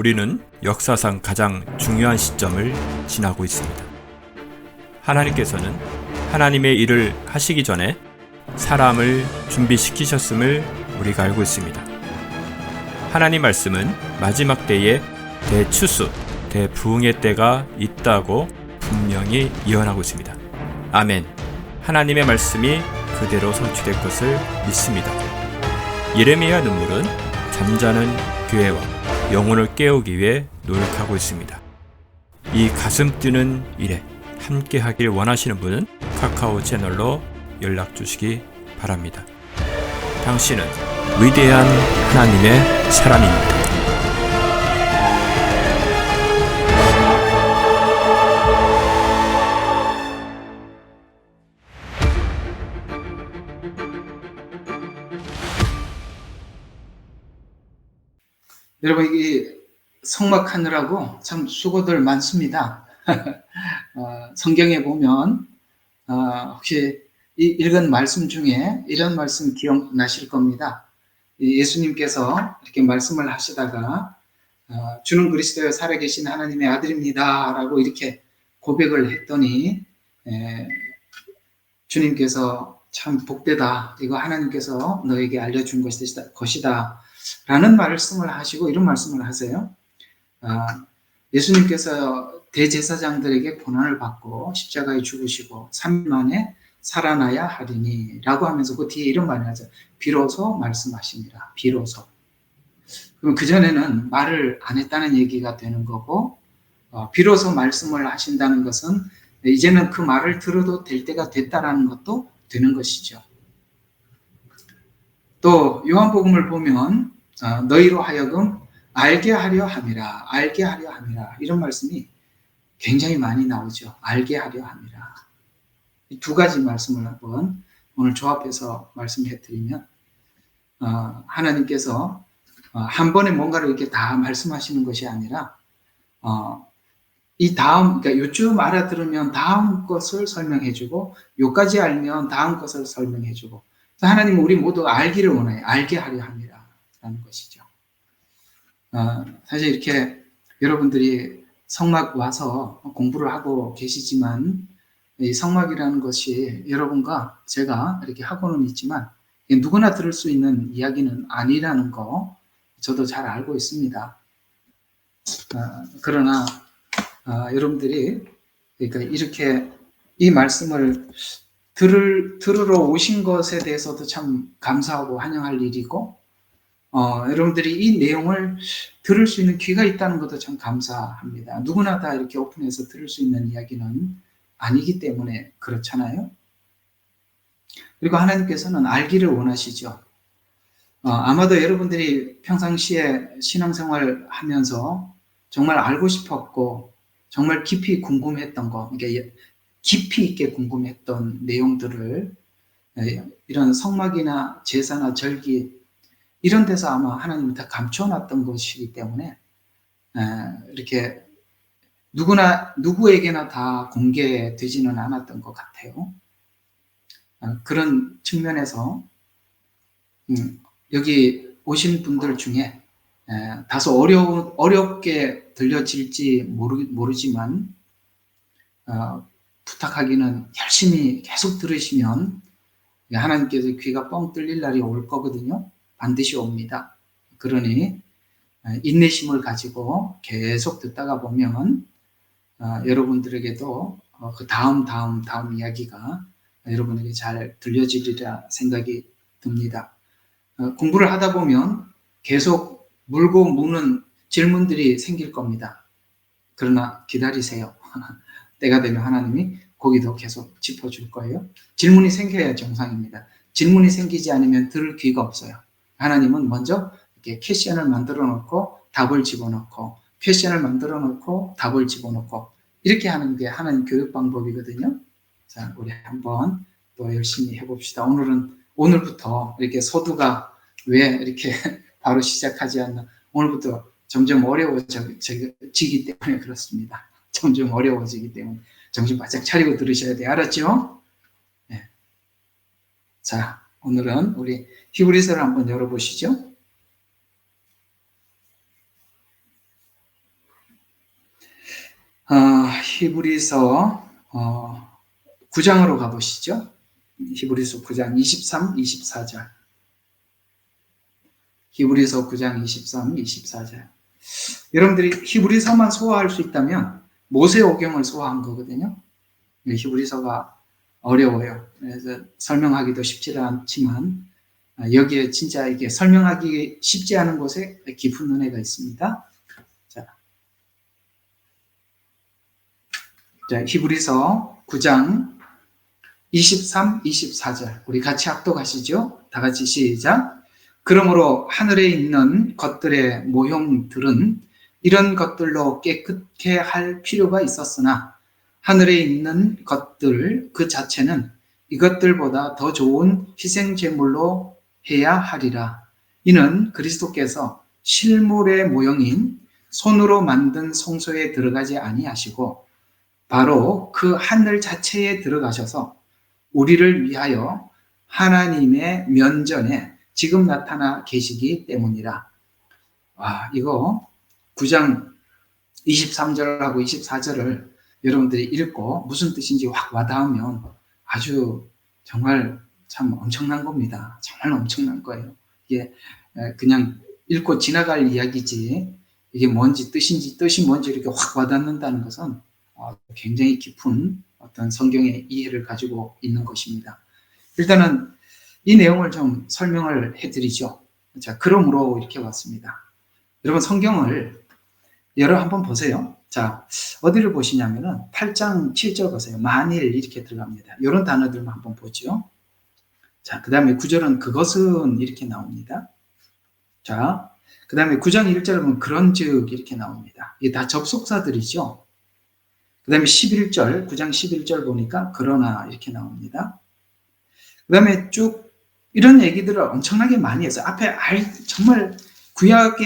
우리는 역사상 가장 중요한 시점을 지나고 있습니다. 하나님께서는 하나님의 일을 하시기 전에 사람을 준비시키셨음을 우리가 알고 있습니다. 하나님 말씀은 마지막 때에 대추수, 대부흥의 때가 있다고 분명히 예언하고 있습니다. 아멘. 하나님의 말씀이 그대로 성취될 것을 믿습니다. 예레미야 눈물은 잠자는 교회와 영혼을 깨우기 위해 노력하고 있습니다. 이 가슴 뛰는 일에 함께 하길 원하시는 분은 카카오 채널로 연락 주시기 바랍니다. 당신은 위대한 하나님의 사람입니다. 여러분, 이 성막하느라고 참 수고들 많습니다. 성경에 보면 혹시 읽은 말씀 중에 이런 말씀 기억나실 겁니다. 예수님께서 이렇게 말씀을 하시다가 주는 그리스도여 살아계신 하나님의 아들입니다 라고 이렇게 고백을 했더니 주님께서 참 복되다, 이거 하나님께서 너에게 알려준 것이다 라는 말씀을 하시고 이런 말씀을 하세요. 예수님께서 대제사장들에게 고난을 받고 십자가에 죽으시고 3일 만에 살아나야 하리니 라고 하면서 그 뒤에 이런 말을 하죠. 비로소 말씀하시니라. 비로소. 그럼 그전에는 말을 안 했다는 얘기가 되는 거고, 비로소 말씀을 하신다는 것은 이제는 그 말을 들어도 될 때가 됐다라는 것도 되는 것이죠. 또 요한복음을 보면 너희로 하여금 알게 하려 함이라, 알게 하려 함이라, 이런 말씀이 굉장히 많이 나오죠. 알게 하려 함이라. 이 두 가지 말씀을 한번 오늘 조합해서 말씀해 드리면, 하나님께서 한 번에 뭔가를 이렇게 다 말씀하시는 것이 아니라 이 다음, 그러니까 요쯤 알아들으면 다음 것을 설명해주고, 요까지 알면 다음 것을 설명해주고, 하나님은 우리 모두 알기를 원해요. 알게 하려 함이라 라는 것이죠. 사실 이렇게 여러분들이 성막 와서 공부를 하고 계시지만, 이 성막이라는 것이 여러분과 제가 이렇게 하고는 있지만 누구나 들을 수 있는 이야기는 아니라는 거 저도 잘 알고 있습니다. 그러나 여러분들이 그러니까 이렇게 이 말씀을 들으러 오신 것에 대해서도 참 감사하고 환영할 일이고, 여러분들이 이 내용을 들을 수 있는 귀가 있다는 것도 참 감사합니다. 누구나 다 이렇게 오픈해서 들을 수 있는 이야기는 아니기 때문에 그렇잖아요. 그리고 하나님께서는 알기를 원하시죠. 아마도 여러분들이 평상시에 신앙생활 하면서 정말 알고 싶었고 정말 깊이 궁금했던 거, 그러니까 깊이 있게 궁금했던 내용들을 이런 성막이나 제사나 절기 이런 데서 아마 하나님이 다 감춰놨던 것이기 때문에 이렇게 누구에게나 다 공개되지는 않았던 것 같아요. 그런 측면에서 여기 오신 분들 중에 다소 어렵게 들려질지 모르지만 부탁하기는 열심히 계속 들으시면 하나님께서 귀가 뻥 뚫릴 날이 올 거거든요. 반드시 옵니다. 그러니 인내심을 가지고 계속 듣다가 보면 여러분들에게도 그 다음 이야기가 여러분에게 잘 들려지리라 생각이 듭니다. 공부를 하다 보면 계속 물고 무는 질문들이 생길 겁니다. 그러나 기다리세요. 때가 되면 하나님이 거기도 계속 짚어줄 거예요. 질문이 생겨야 정상입니다. 질문이 생기지 않으면 들을 귀가 없어요. 하나님은 먼저 이렇게 퀘션을 만들어 놓고 답을 집어넣고, 퀘션을 만들어 놓고 답을 집어넣고, 이렇게 하는 게 하나님 교육 방법이거든요. 자, 우리 한번 또 열심히 해봅시다. 오늘부터 이렇게 서두가 왜 이렇게 바로 시작하지 않나? 오늘부터 점점 어려워지기 때문에 그렇습니다. 점점 어려워지기 때문에 정신 바짝 차리고 들으셔야 돼요. 알았죠? 네. 자, 오늘은 우리 히브리서를 한번 열어보시죠. 히브리서 9장으로 가보시죠. 히브리서 9장 23, 24절. 히브리서 9장 23, 24절. 여러분들이 히브리서만 소화할 수 있다면 모세오경을 소화한 거거든요. 히브리서가 어려워요. 그래서 설명하기도 쉽지 않지만 여기에 진짜 이게 설명하기 쉽지 않은 곳에 깊은 은혜가 있습니다. 자, 히브리서 9장 23, 24절 우리 같이 합독하시죠. 다 같이 시작. 그러므로 하늘에 있는 것들의 모형들은 이런 것들로 깨끗게 할 필요가 있었으나 하늘에 있는 것들 그 자체는 이것들보다 더 좋은 희생제물로 해야 하리라. 이는 그리스도께서 실물의 모형인 손으로 만든 성소에 들어가지 아니하시고 바로 그 하늘 자체에 들어가셔서 우리를 위하여 하나님의 면전에 지금 나타나 계시기 때문이라. 와, 이거 9장 23절하고 24절을 여러분들이 읽고 무슨 뜻인지 확 와닿으면 아주 정말 참 엄청난 겁니다. 정말 엄청난 거예요. 이게 그냥 읽고 지나갈 이야기지 이게 뭔지 뜻이 뭔지 이렇게 확 와닿는다는 것은 굉장히 깊은 어떤 성경의 이해를 가지고 있는 것입니다. 일단은 이 내용을 좀 설명을 해드리죠. 자, 그러므로 이렇게 왔습니다. 여러분 성경을 한번 보세요. 자, 어디를 보시냐면은 8장 7절 보세요. 만일 이렇게 들어갑니다. 이런 단어들만 한번 보죠. 자, 그 다음에 9절은 그것은 이렇게 나옵니다. 자, 그 다음에 9장 1절을 보면 그런즉 이렇게 나옵니다. 이게 다 접속사들이죠. 그 다음에 11절, 9장 11절 보니까 그러나 이렇게 나옵니다. 그 다음에 쭉 이런 얘기들을 엄청나게 많이 해서 앞에 정말 구약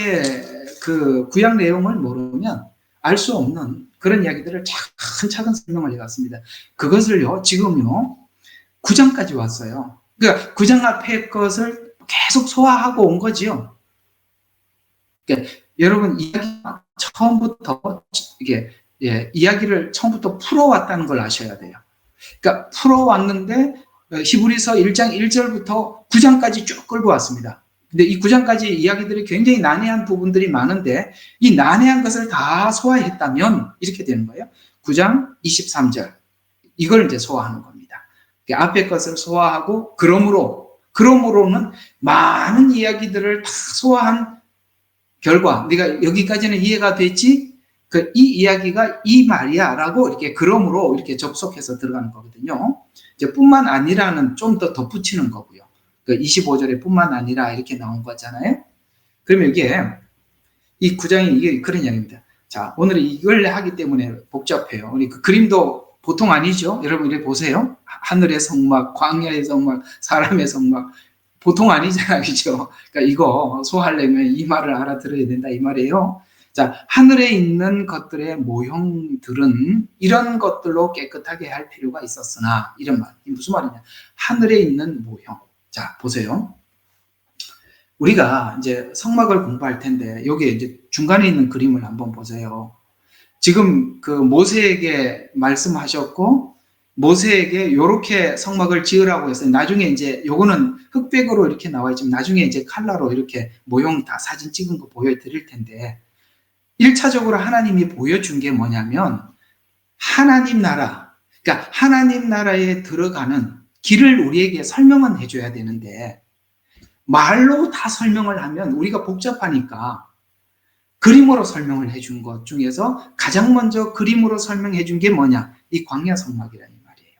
내용을 모르면 알 수 없는 그런 이야기들을 차근차근 설명을 해갔습니다. 그것을요, 지금요, 9장까지 왔어요. 그러니까 9장 앞에 것을 계속 소화하고 온 거지요. 그러니까 여러분, 처음부터, 이야기를 처음부터 풀어왔다는 걸 아셔야 돼요. 그러니까 풀어왔는데, 히브리서 1장 1절부터 9장까지 쭉 끌고 왔습니다. 근데 이 9장까지 이야기들이 굉장히 난해한 부분들이 많은데 이 난해한 것을 다 소화했다면 이렇게 되는 거예요. 9장 23절 이걸 이제 소화하는 겁니다. 앞에 것을 소화하고 그러므로는 많은 이야기들을 다 소화한 결과 네가 여기까지는 이해가 됐지? 이 이야기가 이 말이야 라고 이렇게 그러므로 이렇게 접속해서 들어가는 거거든요. 이제 뿐만 아니라는 좀 더 덧붙이는 거고요. 25절에 뿐만 아니라 이렇게 나온 거잖아요. 그러면 이 9장이 이게 그런 이야기입니다. 자, 오늘 이걸 하기 때문에 복잡해요. 우리 그 그림도 보통 아니죠. 여러분 이렇게 보세요. 하늘의 성막, 광야의 성막, 사람의 성막 보통 아니잖아요. 그죠? 그러니까 이거 소화하려면 이 말을 알아들어야 된다 이 말이에요. 자, 하늘에 있는 것들의 모형들은 이런 것들로 깨끗하게 할 필요가 있었으나 이런 말. 이게 무슨 말이냐? 하늘에 있는 모형. 자, 보세요. 우리가 이제 성막을 공부할 텐데 여기에 이제 중간에 있는 그림을 한번 보세요. 지금 그 모세에게 말씀하셨고 모세에게 이렇게 성막을 지으라고 했어요. 나중에 이제 요거는 흑백으로 이렇게 나와 있지만 나중에 이제 칼라로 이렇게 모형 다 사진 찍은 거 보여드릴 텐데 1차적으로 하나님이 보여준 게 뭐냐면 하나님 나라, 그러니까 하나님 나라에 들어가는 길을 우리에게 설명은 해줘야 되는데 말로 다 설명을 하면 우리가 복잡하니까 그림으로 설명을 해준 것 중에서 가장 먼저 그림으로 설명해 준 게 뭐냐? 이 광야 성막이라는 말이에요.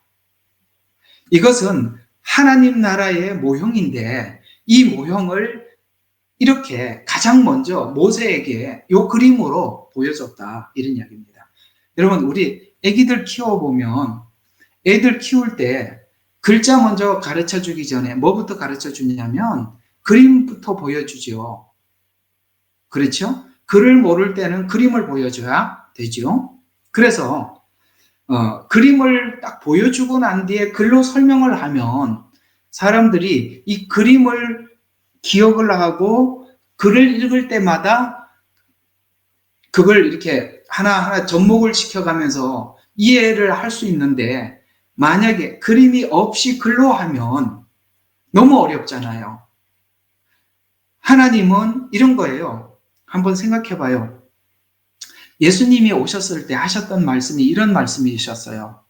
이것은 하나님 나라의 모형인데 이 모형을 이렇게 가장 먼저 모세에게 이 그림으로 보여줬다 이런 이야기입니다. 여러분 우리 애기들 키워보면 애들 키울 때 글자 먼저 가르쳐 주기 전에 뭐부터 가르쳐 주냐면 그림부터 보여주죠. 그렇죠? 글을 모를 때는 그림을 보여줘야 되죠. 그래서 그림을 딱 보여주고 난 뒤에 글로 설명을 하면 사람들이 이 그림을 기억을 하고 글을 읽을 때마다 그걸 이렇게 하나하나 접목을 시켜가면서 이해를 할 수 있는데, 만약에 그림이 없이 글로 하면 너무 어렵잖아요. 하나님은 이런 거예요. 한번 생각해 봐요. 예수님이 오셨을 때 하셨던 말씀이 이런 말씀이셨어요.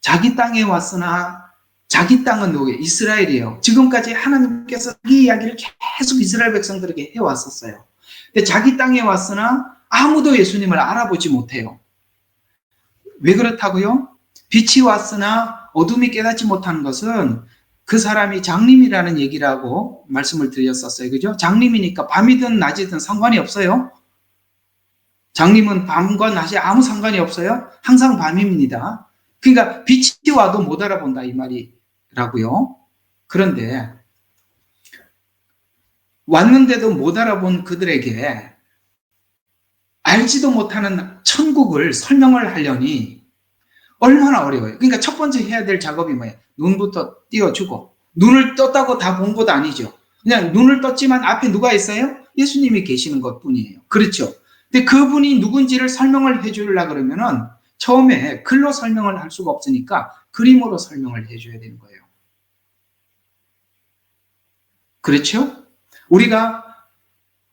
자기 땅에 왔으나, 자기 땅은 누구예요? 이스라엘이에요. 지금까지 하나님께서 이 이야기를 계속 이스라엘 백성들에게 해왔었어요. 근데 자기 땅에 왔으나 아무도 예수님을 알아보지 못해요. 왜 그렇다고요? 빛이 왔으나 어둠이 깨닫지 못하는 것은 그 사람이 장님이라는 얘기라고 말씀을 드렸었어요. 그죠? 장님이니까 밤이든 낮이든 상관이 없어요. 장님은 밤과 낮이 아무 상관이 없어요. 항상 밤입니다. 그러니까 빛이 와도 못 알아본다 이 말이라고요. 그런데 왔는데도 못 알아본 그들에게 알지도 못하는 천국을 설명을 하려니 얼마나 어려워요. 그러니까 첫 번째 해야 될 작업이 뭐예요? 눈부터 띄워주고, 눈을 떴다고 다 본 것 아니죠. 그냥 눈을 떴지만 앞에 누가 있어요? 예수님이 계시는 것 뿐이에요. 그렇죠. 근데 그분이 누군지를 설명을 해주려고 그러면은 처음에 글로 설명을 할 수가 없으니까 그림으로 설명을 해줘야 되는 거예요. 그렇죠? 우리가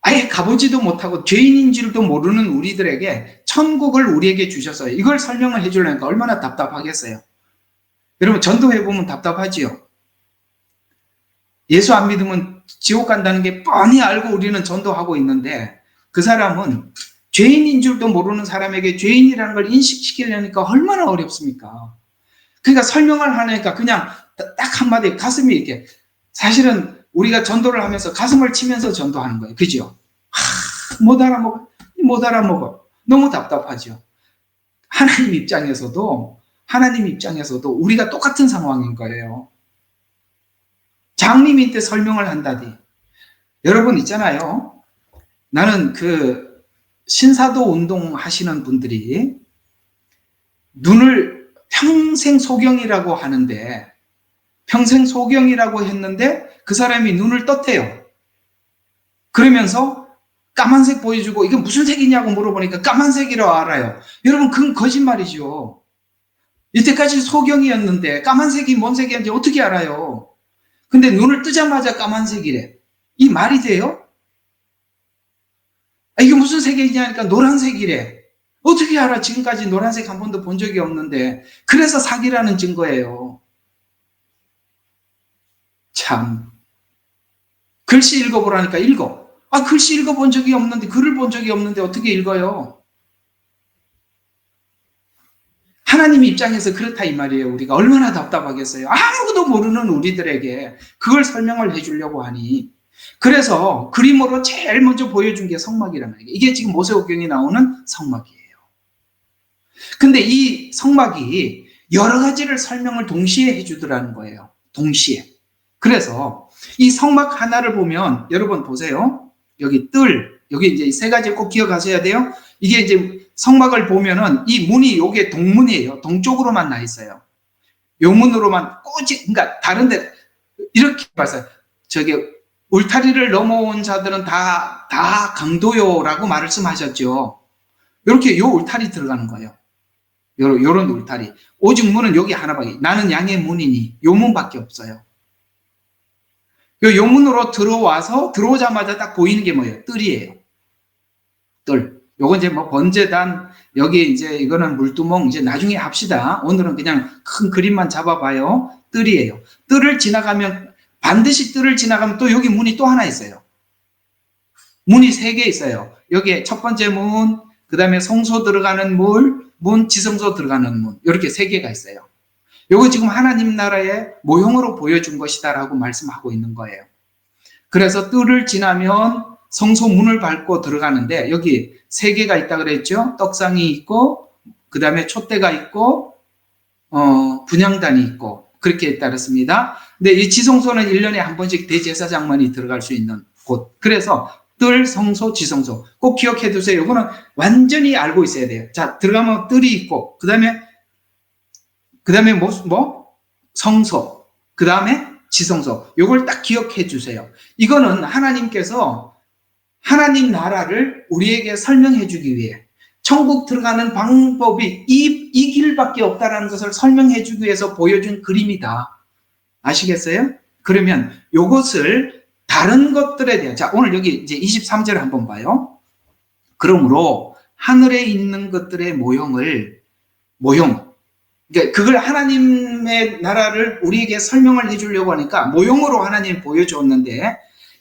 아예 가보지도 못하고 죄인인 줄도 모르는 우리들에게 천국을 우리에게 주셨어요. 이걸 설명을 해주려니까 얼마나 답답하겠어요. 여러분 전도해보면 답답하지요. 예수 안 믿으면 지옥 간다는 게 뻔히 알고 우리는 전도하고 있는데, 그 사람은 죄인인 줄도 모르는 사람에게 죄인이라는 걸 인식시키려니까 얼마나 어렵습니까? 그러니까 설명을 하니까 그냥 딱 한마디 가슴이 이렇게, 사실은 우리가 전도를 하면서 가슴을 치면서 전도하는 거예요. 그죠? 못 알아먹어. 너무 답답하죠. 하나님 입장에서도 우리가 똑같은 상황인 거예요. 장님인데 설명을 한다니. 여러분 있잖아요. 나는 그 신사도 운동 하시는 분들이 눈을 평생 소경이라고 하는데, 평생 소경이라고 했는데 그 사람이 눈을 떴대요. 그러면서 까만색 보여주고 이게 무슨 색이냐고 물어보니까 까만색이라고 알아요. 여러분 그건 거짓말이죠. 이때까지 소경이었는데 까만색이 뭔 색이었는지 어떻게 알아요? 근데 눈을 뜨자마자 까만색이래. 이 말이 돼요? 이게 무슨 색이냐니까 노란색이래. 어떻게 알아? 지금까지 노란색 한 번도 본 적이 없는데. 그래서 사기라는 증거예요. 참. 글씨 읽어보라니까 읽어. 글씨 읽어본 적이 없는데, 글을 본 적이 없는데 어떻게 읽어요? 하나님 입장에서 그렇다 이 말이에요. 우리가 얼마나 답답하겠어요. 아무도 모르는 우리들에게 그걸 설명을 해주려고 하니. 그래서 그림으로 제일 먼저 보여준 게 성막이란 말이에요. 이게 지금 모세오경에 나오는 성막이에요. 근데 이 성막이 여러 가지를 설명을 동시에 해주더라는 거예요. 동시에. 그래서 이 성막 하나를 보면, 여러분 보세요. 여기 여기 이제 세 가지 꼭 기억하셔야 돼요. 이게 이제 성막을 보면은 이 문이 요게 동문이에요. 동쪽으로만 나 있어요. 요 문으로만 그러니까 다른데 이렇게 봐서 저기 울타리를 넘어온 자들은 다 강도요라고 말씀하셨죠. 이렇게 요 울타리 들어가는 거예요. 요런 울타리. 오직 문은 여기 하나밖에. 나는 양의 문이니 요 문밖에 없어요. 요 문으로 들어오자마자 딱 보이는 게 뭐예요? 뜰이에요. 뜰. 요건 이제 뭐 번제단, 여기 이제 이거는 물두멍, 이제 나중에 합시다. 오늘은 그냥 큰 그림만 잡아봐요. 뜰이에요. 반드시 뜰을 지나가면 또 여기 문이 또 하나 있어요. 문이 3개 있어요. 여기에 첫 번째 문, 그 다음에 성소 들어가는 문, 지성소 들어가는 문. 이렇게 3개가 있어요. 요거 지금 하나님 나라의 모형으로 보여준 것이다라고 말씀하고 있는 거예요. 그래서 뜰을 지나면 성소 문을 밟고 들어가는데 여기 3개가 있다 그랬죠. 떡상이 있고 그 다음에 촛대가 있고 분향단이 있고 그렇게 따랐습니다. 근데 이 지성소는 1년에 한 번씩 대제사장만이 들어갈 수 있는 곳. 그래서 뜰, 성소, 지성소 꼭 기억해 두세요. 이거는 완전히 알고 있어야 돼요. 자, 들어가면 뜰이 있고 그 다음에 성소, 그 다음에 지성소. 요걸 딱 기억해 주세요. 이거는 하나님께서 하나님 나라를 우리에게 설명해 주기 위해 천국 들어가는 방법이 이 길밖에 없다라는 것을 설명해 주기 위해서 보여준 그림이다. 아시겠어요? 그러면 이것을 다른 것들에 대한, 자, 오늘 여기 이제 23절 한번 봐요. 그러므로 하늘에 있는 것들의 모형, 그러니까 그걸 하나님의 나라를 우리에게 설명을 해주려고 하니까 모형으로 하나님 보여주었는데,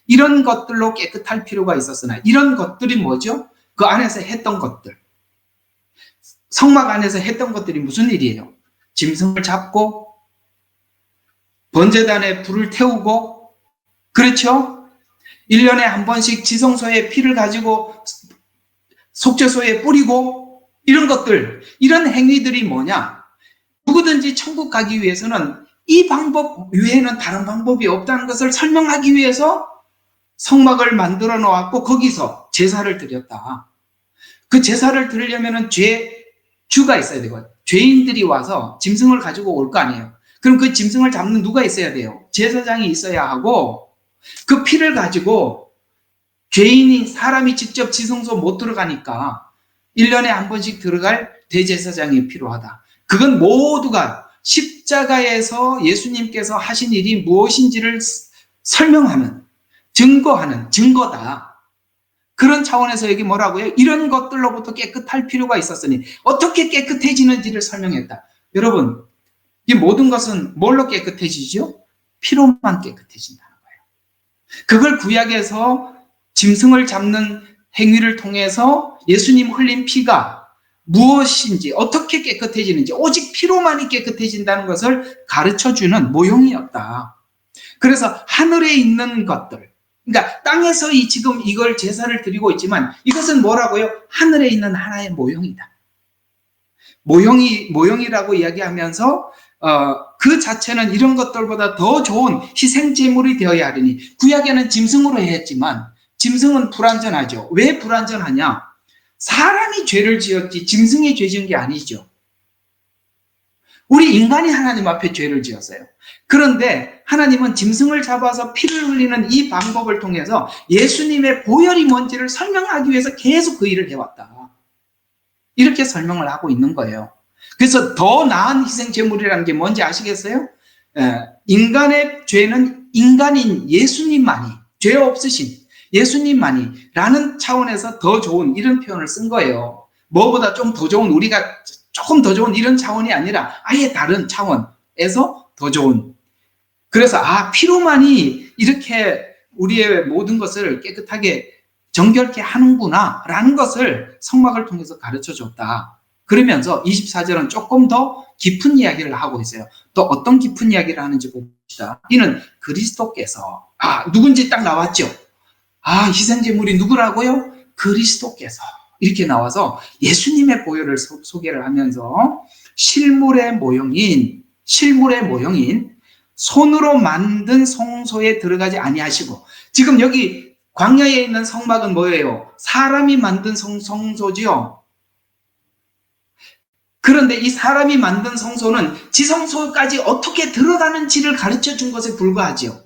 이런 것들로 깨끗할 필요가 있었으나, 이런 것들이 뭐죠? 그 안에서 했던 것들. 성막 안에서 했던 것들이 무슨 일이에요? 짐승을 잡고, 번제단에 불을 태우고, 그렇죠? 1년에 한 번씩 지성소에 피를 가지고 속죄소에 뿌리고, 이런 것들, 이런 행위들이 뭐냐? 누구든지 천국 가기 위해서는 이 방법 외에는 다른 방법이 없다는 것을 설명하기 위해서 성막을 만들어 놓았고, 거기서 제사를 드렸다. 그 제사를 드리려면 주가 있어야 되고, 죄인들이 와서 짐승을 가지고 올 거 아니에요. 그럼 그 짐승을 잡는 누가 있어야 돼요? 제사장이 있어야 하고, 그 피를 가지고 죄인이, 사람이 직접 지성소 못 들어가니까 1년에 한 번씩 들어갈 대제사장이 필요하다. 그건 모두가 십자가에서 예수님께서 하신 일이 무엇인지를 설명하는, 증거하는 증거다. 그런 차원에서 여기 뭐라고요? 이런 것들로부터 깨끗할 필요가 있었으니 어떻게 깨끗해지는지를 설명했다. 여러분, 이 모든 것은 뭘로 깨끗해지죠? 피로만 깨끗해진다는 거예요. 그걸 구약에서 짐승을 잡는 행위를 통해서 예수님 흘린 피가 무엇인지, 어떻게 깨끗해지는지, 오직 피로만이 깨끗해진다는 것을 가르쳐주는 모형이었다. 그래서 하늘에 있는 것들, 그러니까 땅에서 지금 이걸 제사를 드리고 있지만 이것은 뭐라고요? 하늘에 있는 하나의 모형이다. 모형이라고 이야기하면서 그 자체는 이런 것들보다 더 좋은 희생제물이 되어야 하리니, 구약에는 짐승으로 했지만 짐승은 불완전하죠. 왜 불완전하냐? 사람이 죄를 지었지 짐승이 죄 지은 게 아니죠. 우리 인간이 하나님 앞에 죄를 지었어요. 그런데 하나님은 짐승을 잡아서 피를 흘리는 이 방법을 통해서 예수님의 보혈이 뭔지를 설명하기 위해서 계속 그 일을 해왔다. 이렇게 설명을 하고 있는 거예요. 그래서 더 나은 희생제물이라는 게 뭔지 아시겠어요? 인간의 죄는 인간인 예수님만이, 죄 없으신 예수님만이 라는 차원에서 더 좋은, 이런 표현을 쓴 거예요. 뭐보다 좀 더 좋은, 우리가 조금 더 좋은 이런 차원이 아니라 아예 다른 차원에서 더 좋은. 그래서 피로만이 이렇게 우리의 모든 것을 깨끗하게 정결케 하는구나 라는 것을 성막을 통해서 가르쳐 줬다. 그러면서 24절은 조금 더 깊은 이야기를 하고 있어요. 또 어떤 깊은 이야기를 하는지 봅시다. 이는 그리스도께서, 누군지 딱 나왔죠. 희생제물이 누구라고요? 그리스도께서. 이렇게 나와서 예수님의 보혈을 소개를 하면서 실물의 모형인 손으로 만든 성소에 들어가지 아니하시고, 지금 여기 광야에 있는 성막은 뭐예요? 사람이 만든 성소지요. 그런데 이 사람이 만든 성소는 지성소까지 어떻게 들어가는지를 가르쳐 준 것에 불과하지요.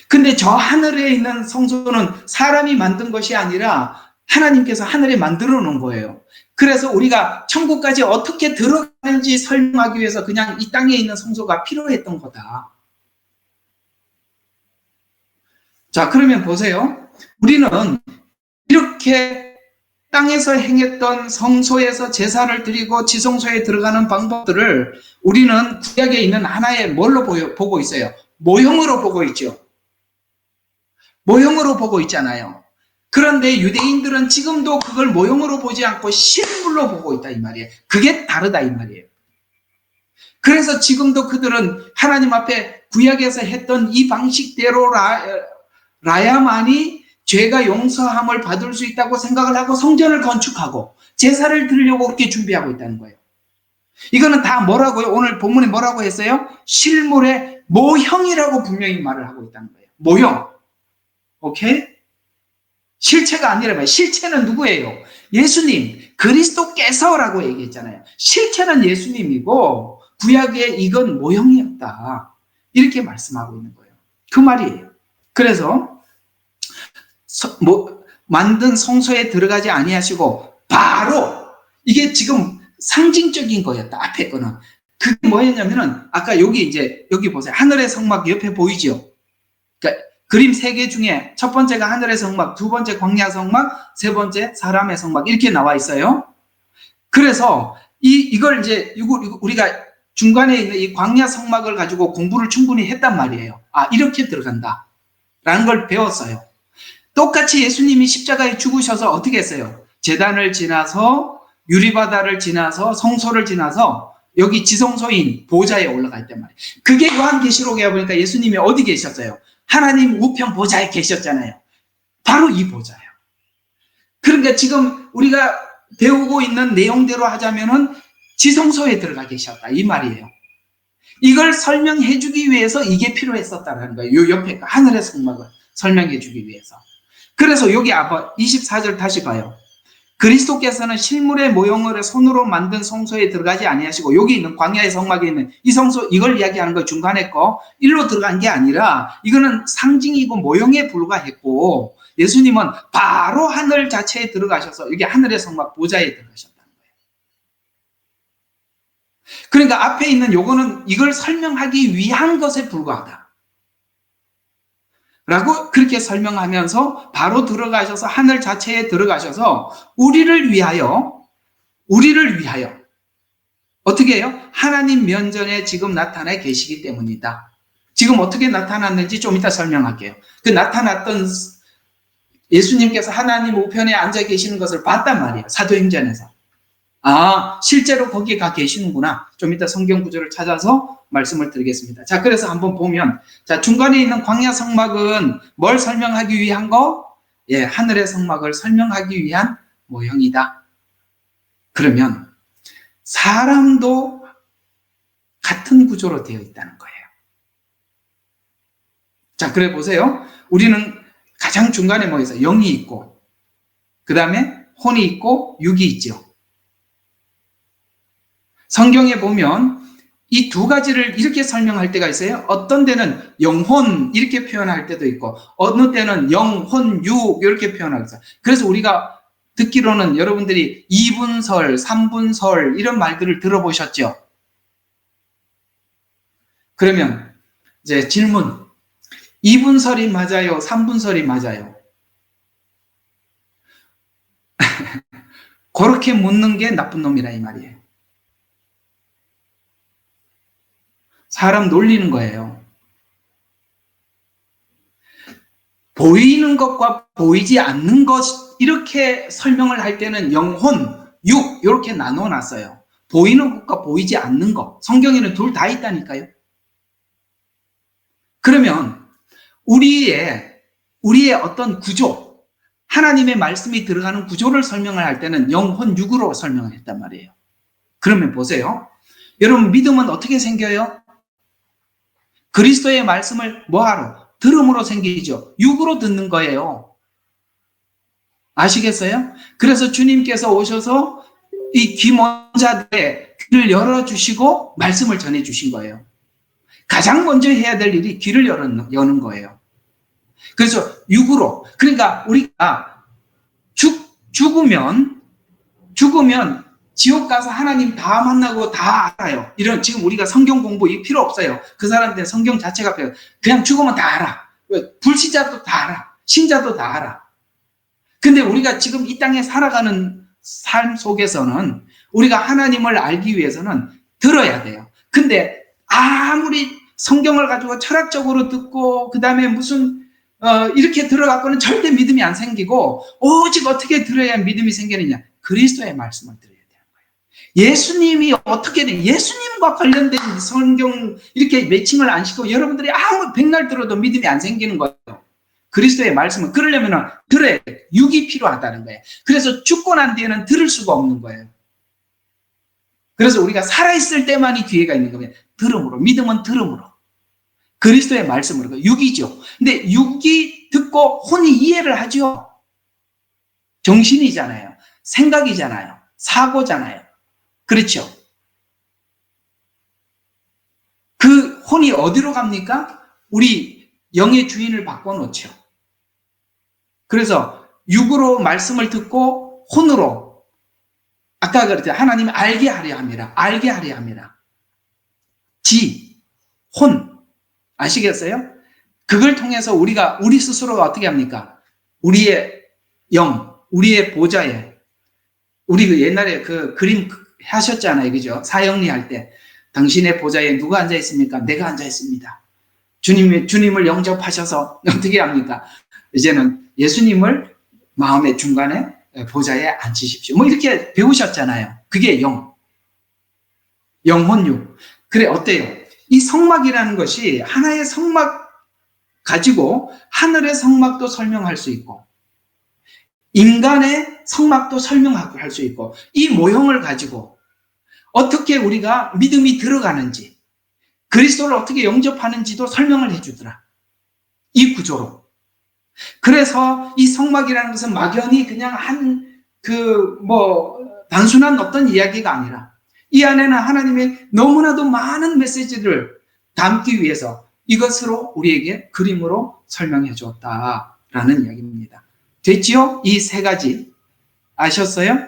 근데 저 하늘에 있는 성소는 사람이 만든 것이 아니라 하나님께서 하늘에 만들어 놓은 거예요. 그래서 우리가 천국까지 어떻게 들어가는지 설명하기 위해서 그냥 이 땅에 있는 성소가 필요했던 거다. 자, 그러면 보세요. 우리는 이렇게 땅에서 행했던 성소에서 제사를 드리고 지성소에 들어가는 방법들을 우리는 구약에 있는 하나의 뭘로 보고 있어요? 모형으로 보고 있죠. 모형으로 보고 있잖아요. 그런데 유대인들은 지금도 그걸 모형으로 보지 않고 실물로 보고 있다 이 말이에요. 그게 다르다 이 말이에요. 그래서 지금도 그들은 하나님 앞에 구약에서 했던 이 방식대로라야만이 죄가 용서함을 받을 수 있다고 생각을 하고 성전을 건축하고 제사를 드리려고 그렇게 준비하고 있다는 거예요. 이거는 다 뭐라고요? 오늘 본문에 뭐라고 했어요? 실물의 모형이라고 분명히 말을 하고 있다는 거예요. 모형. 오케이? 실체가 아니라 실체는 누구예요? 예수님, 그리스도께서라고 얘기했잖아요. 실체는 예수님이고 구약의 이건 모형이었다. 이렇게 말씀하고 있는 거예요. 그 말이에요. 그래서 만든 성소에 들어가지 아니하시고 바로 이게 지금 상징적인 거였다. 앞에 거는 그게 뭐였냐면은 아까 여기 보세요. 하늘의 성막 옆에 보이죠? 그러니까 그림 3개 중에 첫 번째가 하늘의 성막, 두 번째 광야 성막, 세 번째 사람의 성막 이렇게 나와 있어요. 그래서 이걸 이제 우리가 중간에 있는 이 광야 성막을 가지고 공부를 충분히 했단 말이에요. 이렇게 들어간다 라는 걸 배웠어요. 똑같이 예수님이 십자가에 죽으셔서 어떻게 했어요? 제단을 지나서 유리바다를 지나서 성소를 지나서 여기 지성소인 보좌에 올라가 있단 말이에요. 그게 요한계시록에 보니까 예수님이 어디 계셨어요? 하나님 우편 보좌에 계셨잖아요. 바로 이 보좌예요. 그러니까 지금 우리가 배우고 있는 내용대로 하자면은 지성소에 들어가 계셨다 이 말이에요. 이걸 설명해 주기 위해서 이게 필요했었다는 거예요. 요 옆에 하늘의 성막을 설명해 주기 위해서. 그래서 여기 24절 다시 봐요. 그리스도께서는 실물의 모형을 손으로 만든 성소에 들어가지 아니하시고 여기 있는 광야의 성막에 있는 이 성소 이걸 이야기하는 거 중간에 거 일로 들어간 게 아니라 이거는 상징이고 모형에 불과했고 예수님은 바로 하늘 자체에 들어가셔서 여기 하늘의 성막 보좌에 들어가셨다는 거예요. 그러니까 앞에 있는 요거는 이걸 설명하기 위한 것에 불과하다. 라고 그렇게 설명하면서 바로 들어가셔서 하늘 자체에 들어가셔서 우리를 위하여 어떻게 해요? 하나님 면전에 지금 나타나 계시기 때문이다. 지금 어떻게 나타났는지 좀 이따 설명할게요. 그 나타났던 예수님께서 하나님 우편에 앉아 계시는 것을 봤단 말이에요. 사도행전에서. 실제로 거기에 가 계시는구나. 좀 이따 성경 구절을 찾아서 말씀을 드리겠습니다. 자, 그래서 한번 보면, 자, 중간에 있는 광야 성막은 뭘 설명하기 위한 거? 하늘의 성막을 설명하기 위한 모형이다. 그러면 사람도 같은 구조로 되어 있다는 거예요. 자, 그래 보세요. 우리는 가장 중간에 뭐 있어요? 영이 있고, 그 다음에 혼이 있고, 육이 있죠. 성경에 보면 이 두 가지를 이렇게 설명할 때가 있어요. 어떤 데는 영혼 이렇게 표현할 때도 있고 어느 때는 영혼, 육 이렇게 표현하고 있어요. 그래서 우리가 듣기로는 여러분들이 이분설, 삼분설 이런 말들을 들어보셨죠? 그러면 이제 질문. 이분설이 맞아요? 삼분설이 맞아요? 그렇게 묻는 게 나쁜 놈이라 이 말이에요. 사람 놀리는 거예요. 보이는 것과 보이지 않는 것 이렇게 설명을 할 때는 영혼, 육 이렇게 나눠놨어요. 보이는 것과 보이지 않는 것. 성경에는 둘 다 있다니까요. 그러면 우리의 어떤 구조, 하나님의 말씀이 들어가는 구조를 설명을 할 때는 영혼, 육으로 설명을 했단 말이에요. 그러면 보세요. 여러분 믿음은 어떻게 생겨요? 그리스도의 말씀을 뭐하러? 들음으로 생기죠. 육으로 듣는 거예요. 아시겠어요? 그래서 주님께서 오셔서 이 귀먼자들의 귀를 열어주시고 말씀을 전해주신 거예요. 가장 먼저 해야 될 일이 귀를 여는 거예요. 그래서 육으로. 그러니까 우리가 죽으면 지옥 가서 하나님 다 만나고 다 알아요. 이런 지금 우리가 성경 공부 필요 없어요. 그 사람들은 성경 자체가 배워. 그냥 죽으면 다 알아. 불신자도 다 알아. 신자도 다 알아. 근데 우리가 지금 이 땅에 살아가는 삶 속에서는 우리가 하나님을 알기 위해서는 들어야 돼요. 근데 아무리 성경을 가지고 철학적으로 듣고 그 다음에 무슨 이렇게 들어갖고는 절대 믿음이 안 생기고 오직 어떻게 들어야 믿음이 생기느냐? 그리스도의 말씀을 들어야 되는 거예요. 예수님이 어떻게 돼? 예수님과 관련된 성경 이렇게 매칭을 안 시키고 여러분들이 아무 백날 들어도 믿음이 안 생기는 거예요. 그리스도의 말씀을 그러려면 들어야 돼. 육이 필요하다는 거예요. 그래서 죽고 난 뒤에는 들을 수가 없는 거예요. 그래서 우리가 살아있을 때만이 기회가 있는 거예요. 들음으로. 믿음은 들음으로. 그리스도의 말씀으로. 육이죠. 근데 육이 듣고 혼이 이해를 하죠. 정신이잖아요. 생각이잖아요. 사고잖아요. 그렇죠? 그 혼이 어디로 갑니까? 우리 영의 주인을 바꿔놓죠. 그래서 육으로 말씀을 듣고 혼으로, 아까 그랬죠. 하나님이 알게 하려 함이라. 알게 하려 함이라. 혼. 아시겠어요? 그걸 통해서 우리 스스로가 어떻게 합니까? 우리의 영, 우리의 보좌에, 우리 그 옛날에 그 그림 하셨잖아요. 그죠? 사형리 할 때. 당신의 보좌에 누가 앉아 있습니까? 내가 앉아 있습니다. 주님을 영접하셔서 어떻게 합니까? 이제는 예수님을 마음의 중간에 보좌에 앉히십시오. 뭐 이렇게 배우셨잖아요. 그게 영혼육. 그래, 어때요? 이 성막이라는 것이 하나의 성막 가지고 하늘의 성막도 설명할 수 있고, 인간의 성막도 설명할 수 있고, 이 모형을 가지고 어떻게 우리가 믿음이 들어가는지, 그리스도를 어떻게 영접하는지도 설명을 해주더라. 이 구조로. 그래서 이 성막이라는 것은 막연히 그냥 단순한 어떤 이야기가 아니라, 이 안에는 하나님의 너무나도 많은 메시지를 담기 위해서 이것으로 우리에게 그림으로 설명해 줬다라는 이야기입니다. 됐지요? 이 세 가지 아셨어요?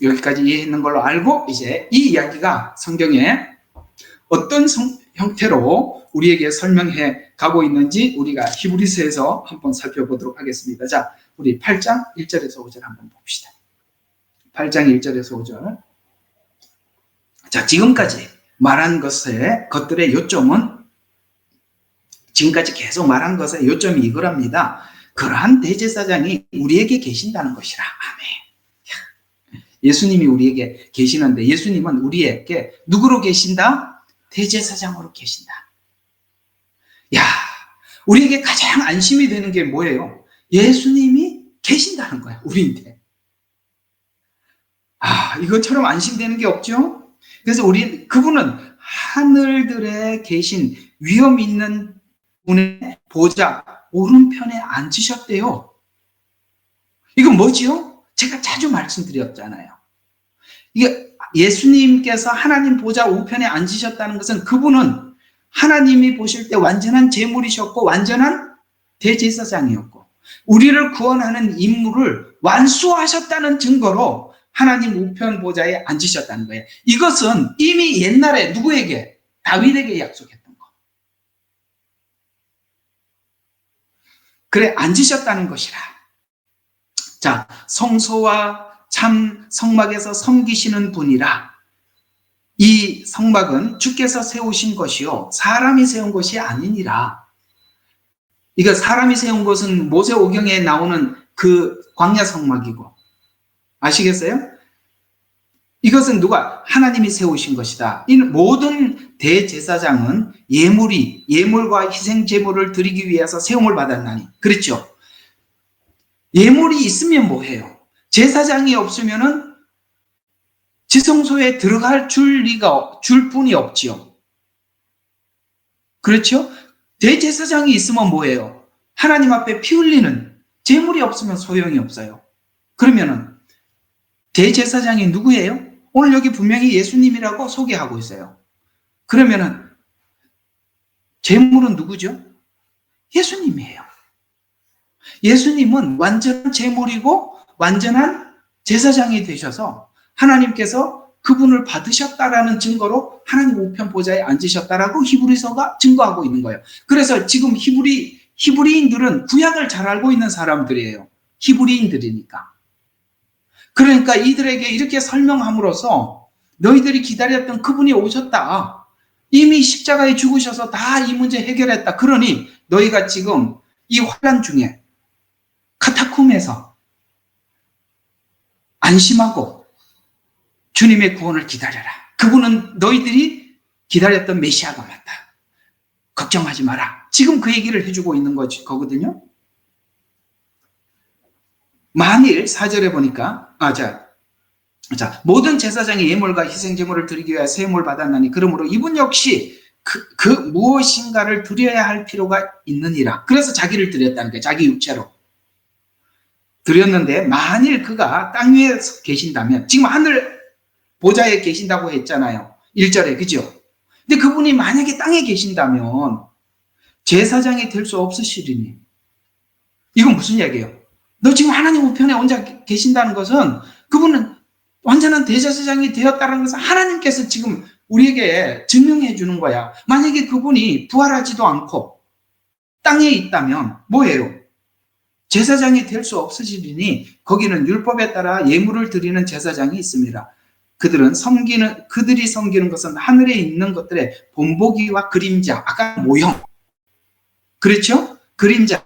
여기까지 이해했는 걸로 알고, 이제 이 이야기가 성경에 어떤 형태로 우리에게 설명해 가고 있는지 우리가 히브리서에서 한번 살펴보도록 하겠습니다. 자, 우리 8장 1절에서 5절 한번 봅시다. 8장 1절에서 5절. 자, 지금까지 말한 것들의 요점은, 지금까지 계속 말한 것의 요점이 이거랍니다. 그러한 대제사장이 우리에게 계신다는 것이라. 아멘. 예수님이 우리에게 계시는데, 예수님은 우리에게 누구로 계신다? 대제사장으로 계신다. 야, 우리에게 가장 안심이 되는 게 뭐예요? 예수님이 계신다는 거야, 우리한테. 이것처럼 안심되는 게 없죠? 그래서 그분은 하늘들에 계신 위엄 있는 분의 보좌 오른편에 앉으셨대요. 이건 뭐지요? 제가 자주 말씀드렸잖아요. 이게 예수님께서 하나님 보좌 우편에 앉으셨다는 것은, 그분은 하나님이 보실 때 완전한 제물이셨고 완전한 대제사장이었고, 우리를 구원하는 임무를 완수하셨다는 증거로 하나님 우편 보좌에 앉으셨다는 거예요. 이것은 이미 옛날에 누구에게? 다윗에게 약속했던 거. 그래, 앉으셨다는 것이라. 자, 성소와 참 성막에서 섬기시는 분이라. 이 성막은 주께서 세우신 것이요 사람이 세운 것이 아니니라. 이거 사람이 세운 것은 모세오경에 나오는 그 광야 성막이고, 아시겠어요? 이것은 누가? 하나님이 세우신 것이다. 이 모든 대제사장은 예물과 희생 제물을 드리기 위해서 세움을 받았나니. 그렇죠? 예물이 있으면 뭐해요? 제사장이 없으면은 지성소에 들어갈 줄 분이 없지요. 그렇죠? 대제사장이 있으면 뭐해요? 하나님 앞에 피 흘리는 제물이 없으면 소용이 없어요. 그러면은 대제사장이 누구예요? 오늘 여기 분명히 예수님이라고 소개하고 있어요. 그러면은 제물은 누구죠? 예수님이에요. 예수님은 완전한 제물이고 완전한 제사장이 되셔서 하나님께서 그분을 받으셨다라는 증거로 하나님 우편 보좌에 앉으셨다라고 히브리서가 증거하고 있는 거예요. 그래서 지금 히브리인들은 구약을 잘 알고 있는 사람들이에요. 히브리인들이니까. 그러니까 이들에게 이렇게 설명함으로써 너희들이 기다렸던 그분이 오셨다. 이미 십자가에 죽으셔서 다 이 문제 해결했다. 그러니 너희가 지금 이 환난 중에 카타콤에서 안심하고 주님의 구원을 기다려라. 그분은 너희들이 기다렸던 메시아가 맞다. 걱정하지 마라. 지금 그 얘기를 해주고 있는 거거든요. 만일 4절에 보니까 모든 제사장이 예물과 희생제물을 드리기 위해 세움을 받았나니 그러므로 이분 역시 그 무엇인가를 드려야 할 필요가 있느니라. 그래서 자기를 드렸다는 거예요. 자기 육체로 드렸는데, 만일 그가 땅 위에 계신다면, 지금 하늘 보좌에 계신다고 했잖아요. 1절에, 그죠? 근데 그분이 만약에 땅에 계신다면 제사장이 될 수 없으시리니 이건 무슨 이야기예요? 너 지금 하나님 우편에 혼자 계신다는 것은 그분은 완전한 대제사장이 되었다는 것은 하나님께서 지금 우리에게 증명해 주는 거야. 만약에 그분이 부활하지도 않고 땅에 있다면 뭐예요? 제사장이 될 수 없으시리니 거기는 율법에 따라 예물을 드리는 제사장이 있습니다. 그들이 섬기는 것은 하늘에 있는 것들의 본보기와 그림자, 아까 모형. 그렇죠? 그림자.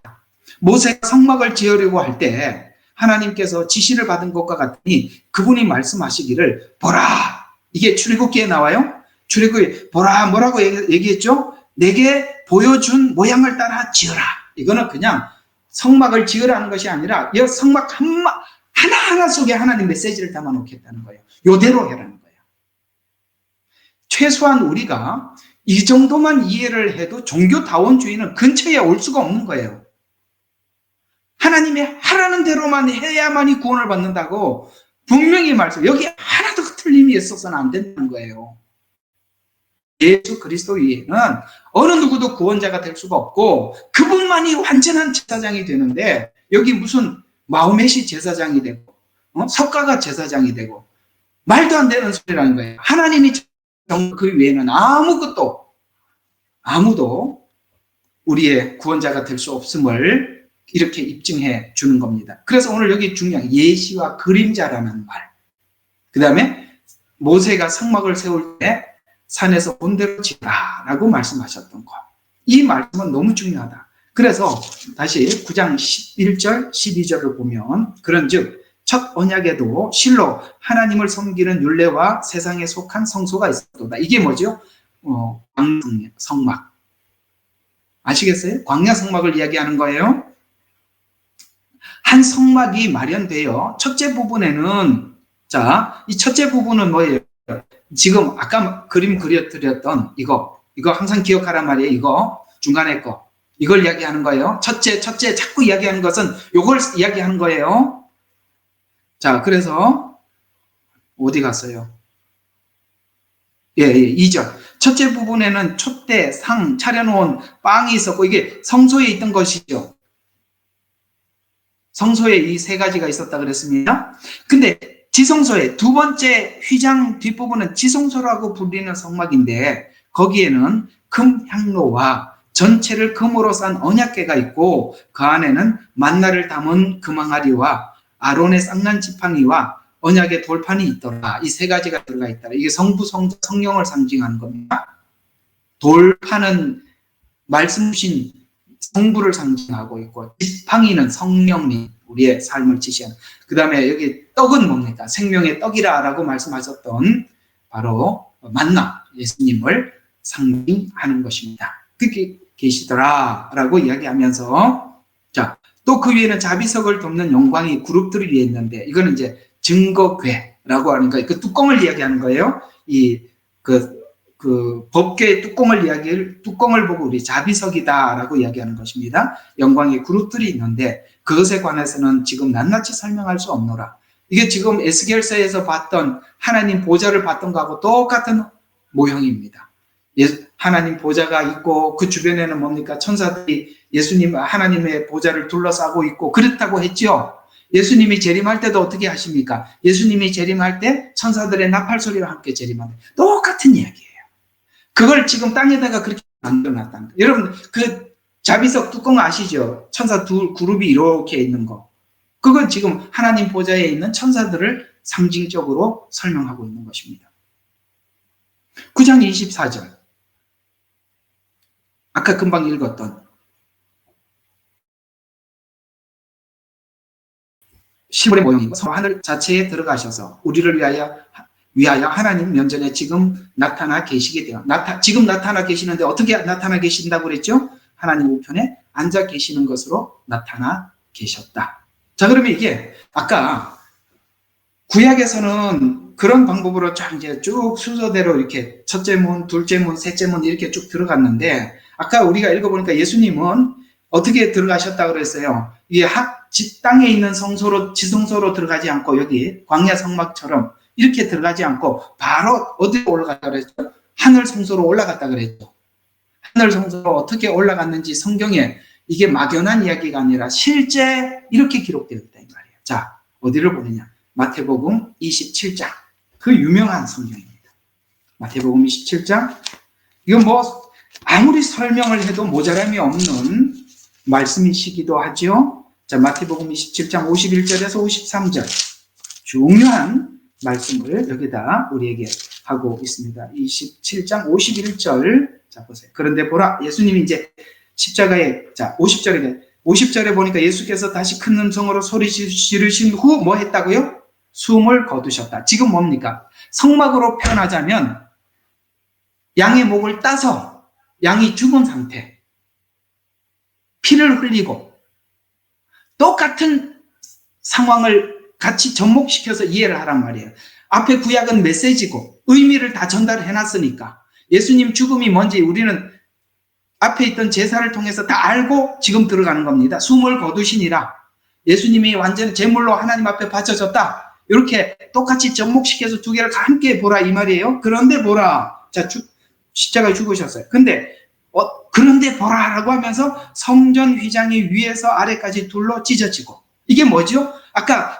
모세가 성막을 지으려고 할 때 하나님께서 지시를 받은 것과 같으니 그분이 말씀하시기를 보라. 이게 출애굽기에 나와요. 출애굽기에 보라 뭐라고 얘기했죠? 내게 보여준 모양을 따라 지어라. 이거는 그냥 성막을 지으라는 것이 아니라 이 성막 하나하나 속에 하나님 메시지를 담아놓겠다는 거예요. 요대로 해라는 거예요. 최소한 우리가 이 정도만 이해를 해도 종교다원주의는 근처에 올 수가 없는 거예요. 하나님이 하라는 대로만 해야만이 구원을 받는다고 분명히 말씀. 여기 하나도 틀림이 있어서는 안 된다는 거예요. 예수 그리스도 위에는 어느 누구도 구원자가 될 수가 없고 그분만이 완전한 제사장이 되는데 여기 무슨 마호멧이 제사장이 되고 석가가 제사장이 되고 말도 안 되는 소리라는 거예요. 하나님이 그 외에는 아무도 우리의 구원자가 될 수 없음을 이렇게 입증해 주는 겁니다. 그래서 오늘 여기 중요한 예시와 그림자라는 말. 그 다음에 모세가 성막을 세울 때 산에서 본대로 지으라 라고 말씀하셨던 것. 이 말씀은 너무 중요하다. 그래서 다시 9장 11절 12절을 보면 그런즉 첫 언약에도 실로 하나님을 섬기는 율례와 세상에 속한 성소가 있었도다. 이게 뭐죠? 광야 성막. 아시겠어요? 광야 성막을 이야기하는 거예요. 한 성막이 마련되어 첫째 부분에는 이 첫째 부분은 뭐예요? 지금 아까 그림 그려드렸던 이거 항상 기억하란 말이에요. 이거 중간에 거 이걸 이야기하는 거예요. 첫째 자꾸 이야기하는 것은 이걸 이야기하는 거예요. 자, 그래서 어디 갔어요? 2절. 첫째 부분에는 촛대, 상, 차려놓은 빵이 있었고 이게 성소에 있던 것이죠. 성소에 이 세 가지가 있었다 그랬습니다. 근데 지성소의 두 번째 휘장 뒷부분은 지성소라고 불리는 성막인데 거기에는 금 향로와 전체를 금으로 싼 언약궤가 있고 그 안에는 만나를 담은 금항아리와 아론의 쌍난 지팡이와 언약의 돌판이 있더라. 이 세 가지가 들어가 있더라. 이게 성부, 성령을 상징하는 겁니다. 돌판은 말씀 주신 성부를 상징하고 있고 지팡이는 성령님, 우리의 삶을 지시하는. 그 다음에 여기 떡은 뭡니까? 생명의 떡이라고 말씀하셨던 바로 만나, 예수님을 상징하는 것입니다. 그렇게 계시더라라고 이야기하면서 자, 또 그 위에는 자비석을 돕는 영광이 그룹들을 위해 있는데 이거는 이제 증거궤라고 하는 거예요. 그 뚜껑을 이야기하는 거예요. 그 법궤의 뚜껑을 보고 우리 자비석이다라고 이야기하는 것입니다. 영광의 그룹들이 있는데 그것에 관해서는 지금 낱낱이 설명할 수 없노라. 이게 지금 에스겔서에서 봤던 하나님 보좌를 봤던 거하고 똑같은 모형입니다. 하나님 보좌가 있고 그 주변에는 뭡니까? 천사들이 하나님의 보좌를 둘러싸고 있고 그렇다고 했죠. 예수님이 재림할 때도 어떻게 하십니까? 예수님이 재림할 때 천사들의 나팔 소리와 함께 재림합니다. 똑같은 이야기예요. 그걸 지금 땅에다가 그렇게 만들어놨다는 거예요. 여러분 그 자비석 뚜껑 아시죠? 천사 두 그룹이 이렇게 있는 거. 그건 지금 하나님 보좌에 있는 천사들을 상징적으로 설명하고 있는 것입니다. 9장 24절. 아까 금방 읽었던 10월의 모형이고 하늘 자체에 들어가셔서 우리를 위하여 하나님 면전에 지금 나타나 계시게 돼요. 지금 나타나 계시는데 어떻게 나타나 계신다고 그랬죠? 하나님 우편에 앉아 계시는 것으로 나타나 계셨다. 자, 그러면 이게 아까 구약에서는 그런 방법으로 이제 쭉 순서대로 이렇게 첫째 문, 둘째 문, 셋째 문 이렇게 쭉 들어갔는데 아까 우리가 읽어보니까 예수님은 어떻게 들어가셨다고 그랬어요? 이게 땅에 있는 지성소로 들어가지 않고 여기 광야 성막처럼 이렇게 들어가지 않고 바로 어디로 올라갔다 그랬죠? 하늘 성소로 올라갔다 그랬죠. 하늘 성소로 어떻게 올라갔는지 성경에 이게 막연한 이야기가 아니라 실제 이렇게 기록되어 있다 이 말이에요. 자, 어디를 보느냐? 마태복음 27장. 그 유명한 성경입니다. 마태복음 27장. 이건 뭐 아무리 설명을 해도 모자람이 없는 말씀이시기도 하죠. 자, 마태복음 27장 51절에서 53절. 중요한 말씀을 여기다 우리에게 하고 있습니다. 27장 51절. 자, 보세요. 그런데 보라, 예수님이 이제 십자가에, 자, 50절에 보니까 예수께서 다시 큰 음성으로 소리 지르신 후 뭐 했다고요? 숨을 거두셨다. 지금 뭡니까? 성막으로 표현하자면 양의 목을 따서 양이 죽은 상태, 피를 흘리고 똑같은 상황을 같이 접목시켜서 이해를 하란 말이에요. 앞에 구약은 메시지고 의미를 다 전달해 놨으니까 예수님 죽음이 뭔지 우리는 앞에 있던 제사를 통해서 다 알고 지금 들어가는 겁니다. 숨을 거두시니라. 예수님이 완전 제물로 하나님 앞에 바쳐졌다. 이렇게 똑같이 접목시켜서 두 개를 함께 보라 이 말이에요. 그런데 보라. 자, 십자가에 죽으셨어요. 그런데 보라라고 하면서 성전 휘장이 위에서 아래까지 둘로 찢어지고. 이게 뭐죠? 아까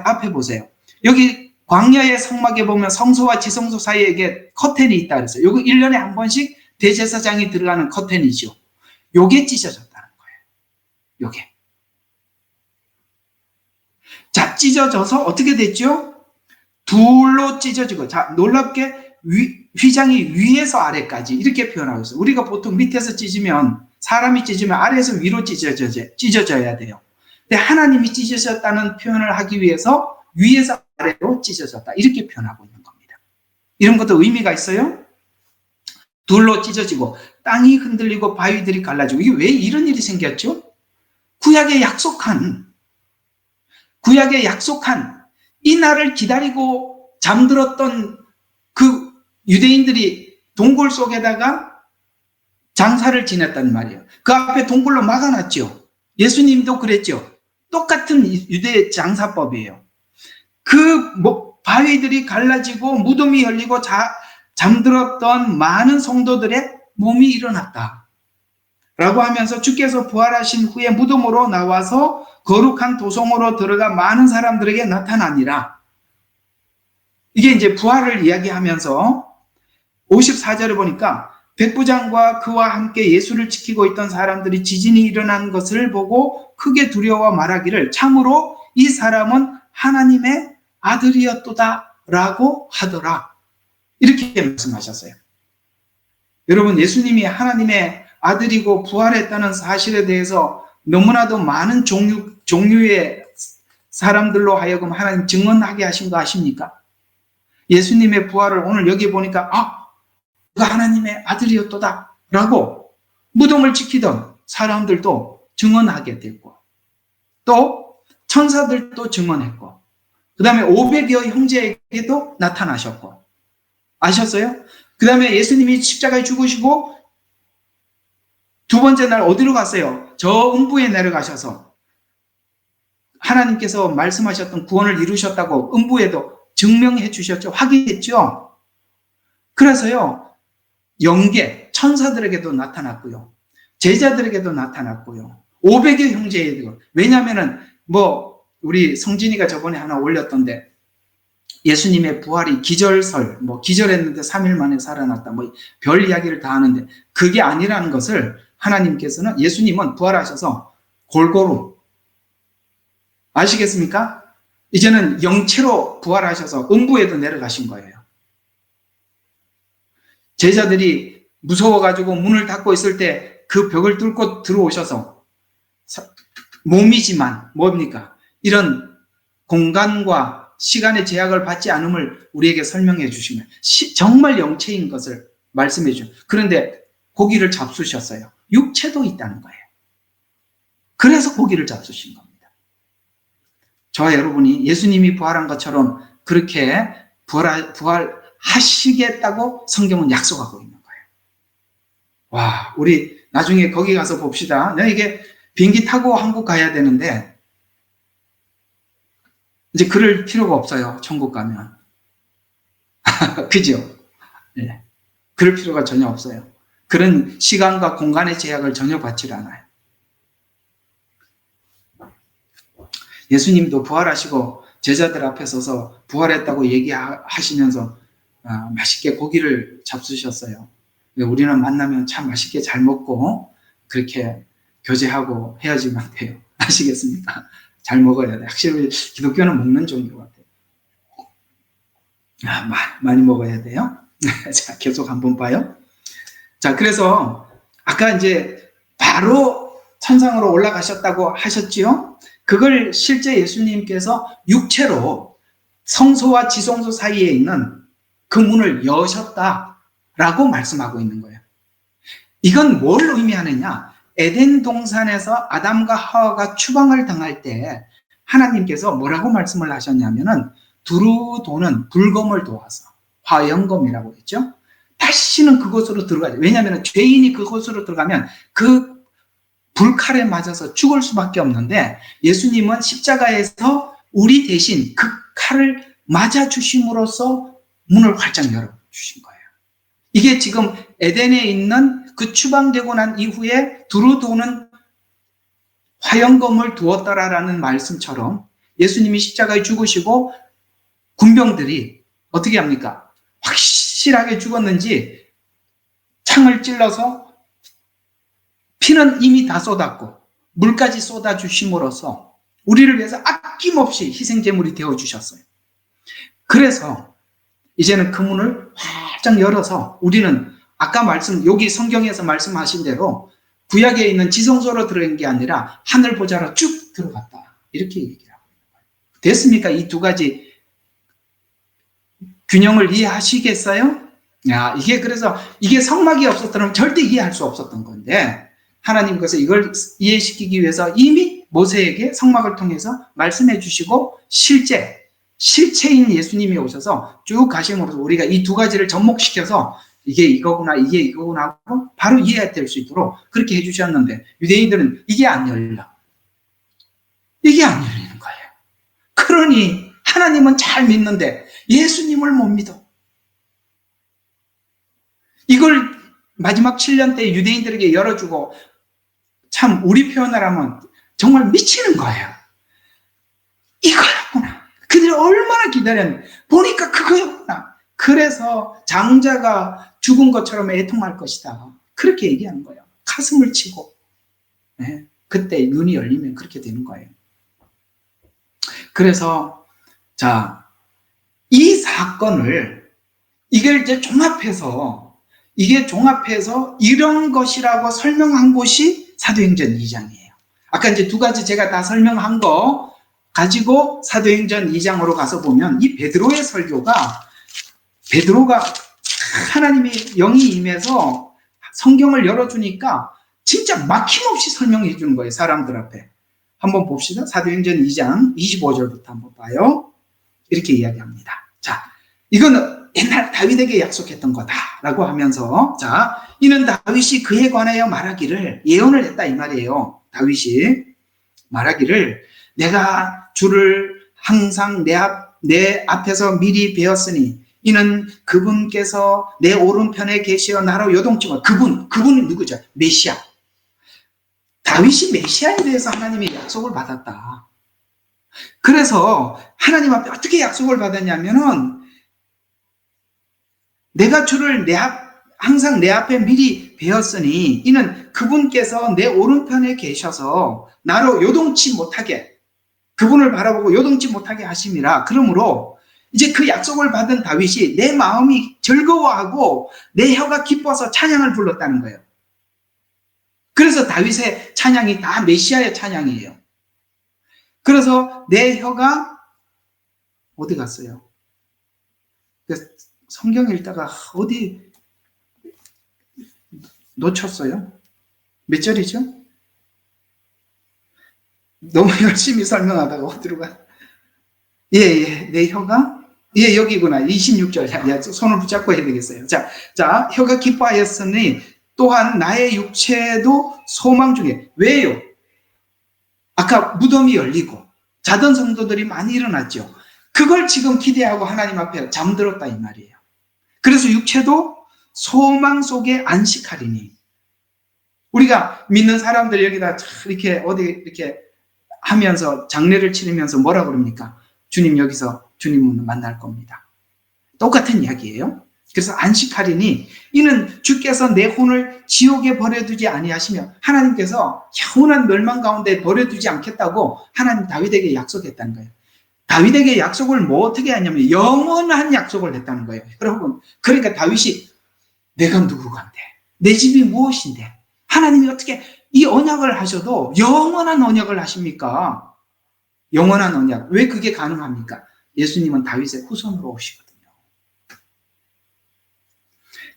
앞에 보세요. 여기 광야의 성막에 보면 성소와 지성소 사이에 이게 커튼이 있다 그랬어요. 요거 1년에 한 번씩 대제사장이 들어가는 커튼이죠. 요게 찢어졌다는 거예요. 요게. 자, 찢어져서 어떻게 됐죠? 둘로 찢어지고, 자, 놀랍게 휘장이 위에서 아래까지 이렇게 표현하고 있어요. 우리가 보통 밑에서 찢으면, 사람이 찢으면 아래에서 위로 찢어져야 돼요. 근데 하나님이 찢으셨다는 표현을 하기 위해서 위에서 아래로 찢어졌다. 이렇게 표현하고 있는 겁니다. 이런 것도 의미가 있어요. 둘로 찢어지고 땅이 흔들리고 바위들이 갈라지고. 이게 왜 이런 일이 생겼죠? 구약에 약속한 이 날을 기다리고 잠들었던 그 유대인들이 동굴 속에다가 장사를 지냈단 말이에요. 그 앞에 동굴로 막아놨죠. 예수님도 그랬죠. 똑같은 유대 장사법이에요. 바위들이 갈라지고 무덤이 열리고 잠들었던 많은 성도들의 몸이 일어났다. 라고 하면서 주께서 부활하신 후에 무덤으로 나와서 거룩한 도성으로 들어가 많은 사람들에게 나타나니라. 이게 이제 부활을 이야기하면서 54절에 보니까 백부장과 그와 함께 예수를 지키고 있던 사람들이 지진이 일어난 것을 보고 크게 두려워 말하기를 참으로 이 사람은 하나님의 아들이었도다 라고 하더라. 이렇게 말씀하셨어요. 여러분, 예수님이 하나님의 아들이고 부활했다는 사실에 대해서 너무나도 많은 종류의 사람들로 하여금 하나님 증언하게 하신 거 아십니까? 예수님의 부활을 오늘 여기 보니까 그가 하나님의 아들이었도다 라고 무덤을 지키던 사람들도 증언하게 됐고, 또 천사들도 증언했고, 그 다음에 500여 형제에게도 나타나셨고. 아셨어요? 그 다음에 예수님이 십자가에 죽으시고 두 번째 날 어디로 갔어요? 저 음부에 내려가셔서 하나님께서 말씀하셨던 구원을 이루셨다고 음부에도 증명해 주셨죠. 확인했죠. 그래서요, 영계 천사들에게도 나타났고요, 제자들에게도 나타났고요, 500여 형제에게도. 왜냐하면은 우리 성진이가 저번에 하나 올렸던데, 예수님의 부활이 기절설, 기절했는데 3일 만에 살아났다, 별 이야기를 다 하는데, 그게 아니라는 것을 하나님께서는, 예수님은 부활하셔서 골고루, 아시겠습니까? 이제는 영체로 부활하셔서 음부에도 내려가신 거예요. 제자들이 무서워가지고 문을 닫고 있을 때 그 벽을 뚫고 들어오셔서 몸이지만 뭡니까? 이런 공간과 시간의 제약을 받지 않음을 우리에게 설명해 주시면 정말 영체인 것을 말씀해 주죠. 그런데 고기를 잡수셨어요. 육체도 있다는 거예요. 그래서 고기를 잡수신 겁니다. 저와 여러분이 예수님이 부활한 것처럼 그렇게 부활하시겠다고 성경은 약속하고 있는 거예요. 와, 우리 나중에 거기 가서 봅시다. 이게 비행기 타고 한국 가야 되는데 이제 그럴 필요가 없어요. 천국 가면. 그죠? 네. 그럴 필요가 전혀 없어요. 그런 시간과 공간의 제약을 전혀 받지 않아요. 예수님도 부활하시고 제자들 앞에 서서 부활했다고 얘기하시면서 맛있게 고기를 잡수셨어요. 우리는 만나면 참 맛있게 잘 먹고 그렇게 교제하고 헤어지면 돼요. 아시겠습니까? 잘 먹어야 돼. 확실히 기독교는 먹는 종교 같아요. 많이 먹어야 돼요. 자, 계속 한번 봐요. 자, 그래서 아까 이제 바로 천상으로 올라가셨다고 하셨지요? 그걸 실제 예수님께서 육체로 성소와 지성소 사이에 있는 그 문을 여셨다라고 말씀하고 있는 거예요. 이건 뭘 의미하느냐? 에덴 동산에서 아담과 하와가 추방을 당할 때 하나님께서 뭐라고 말씀을 하셨냐면은 두루 도는 불검을 도와서 화영검이라고 했죠. 다시는 그곳으로 들어가지. 왜냐하면 죄인이 그곳으로 들어가면 그 불칼에 맞아서 죽을 수밖에 없는데 예수님은 십자가에서 우리 대신 그 칼을 맞아 주심으로써 문을 활짝 열어 주신 거예요. 이게 지금 에덴에 있는 그 추방되고 난 이후에 두루 도는 화영검을 두었더라라는 말씀처럼 예수님이 십자가에 죽으시고 군병들이 어떻게 합니까? 확실하게 죽었는지 창을 찔러서 피는 이미 다 쏟았고 물까지 쏟아주심으로써 우리를 위해서 아낌없이 희생제물이 되어주셨어요. 그래서 이제는 그 문을 활짝 열어서 우리는 아까 여기 성경에서 말씀하신 대로 구약에 있는 지성소로 들어간 게 아니라 하늘 보좌로 쭉 들어갔다. 이렇게 얘기를 하고 있는 거예요. 됐습니까? 이 두 가지 균형을 이해하시겠어요? 그래서 이게 성막이 없었다면 절대 이해할 수 없었던 건데 하나님께서 이걸 이해시키기 위해서 이미 모세에게 성막을 통해서 말씀해 주시고 실체인 예수님이 오셔서 쭉 가심으로써 우리가 이 두 가지를 접목시켜서 이게 이거구나 하고 바로 이해될 수 있도록 그렇게 해주셨는데 유대인들은 이게 안 열리는 거예요. 그러니 하나님은 잘 믿는데 예수님을 못 믿어. 이걸 마지막 7년 때 유대인들에게 열어주고 참 우리 표현을 하면 정말 미치는 거예요. 이거였구나. 그들이 얼마나 기다렸는데 보니까 그거였구나. 그래서 장자가 죽은 것처럼 애통할 것이다. 그렇게 얘기하는 거예요. 가슴을 치고. 네. 그때 눈이 열리면 그렇게 되는 거예요. 그래서 이 사건을 이걸 이제 종합해서 이런 것이라고 설명한 곳이 사도행전 2장이에요. 아까 이제 두 가지 제가 다 설명한 거 가지고 사도행전 2장으로 가서 보면 이 베드로의 설교가 하나님의 영이 임해서 성경을 열어주니까 진짜 막힘없이 설명해 주는 거예요. 사람들 앞에. 한번 봅시다. 사도행전 2장 25절부터 한번 봐요. 이렇게 이야기합니다. 자, 이거는 옛날 다윗에게 약속했던 거다라고 하면서 이는 다윗이 그에 관하여 말하기를 예언을 했다 이 말이에요. 다윗이 말하기를 내가 주를 항상 내 앞에서 미리 배웠으니 이는 그분께서 내 오른편에 계시어 나로 요동치고 그분은 누구죠? 메시아. 다윗이 메시아에 대해서 하나님의 약속을 받았다. 그래서 하나님 앞에 어떻게 약속을 받았냐면은 내가 주를 항상 내 앞에 미리 배웠으니 이는 그분께서 내 오른편에 계셔서 나로 요동치 못하게 그분을 바라보고 요동치 못하게 하심이라. 그러므로 이제 그 약속을 받은 다윗이 내 마음이 즐거워하고 내 혀가 기뻐서 찬양을 불렀다는 거예요. 그래서 다윗의 찬양이 다 메시아의 찬양이에요. 그래서 내 혀가 어디 갔어요? 성경 읽다가 어디 놓쳤어요? 몇 절이죠? 너무 열심히 설명하다가 어디로 가? 내 혀가 여기구나. 26절. 손을 붙잡고 해야 되겠어요. 자, 혀가 기뻐하였으니 또한 나의 육체도 소망 중에. 왜요? 아까 무덤이 열리고 자던 성도들이 많이 일어났죠. 그걸 지금 기대하고 하나님 앞에 잠들었다 이 말이에요. 그래서 육체도 소망 속에 안식하리니. 우리가 믿는 사람들 여기다 이렇게 어디 이렇게 하면서 장례를 치르면서 뭐라 그럽니까? 주님 여기서 주님을 만날 겁니다. 똑같은 이야기예요. 그래서 안식하리니 이는 주께서 내 혼을 지옥에 버려두지 아니하시며 하나님께서 영원한 멸망 가운데 버려두지 않겠다고 하나님 다윗에게 약속했다는 거예요. 다윗에게 약속을 뭐 어떻게 하냐면 영원한 약속을 했다는 거예요. 여러분, 그러니까 다윗이 내가 누구간데? 내 집이 무엇인데? 하나님이 어떻게 이 언약을 하셔도 영원한 언약을 하십니까? 영원한 언약. 왜 그게 가능합니까? 예수님은 다윗의 후손으로 오시거든요.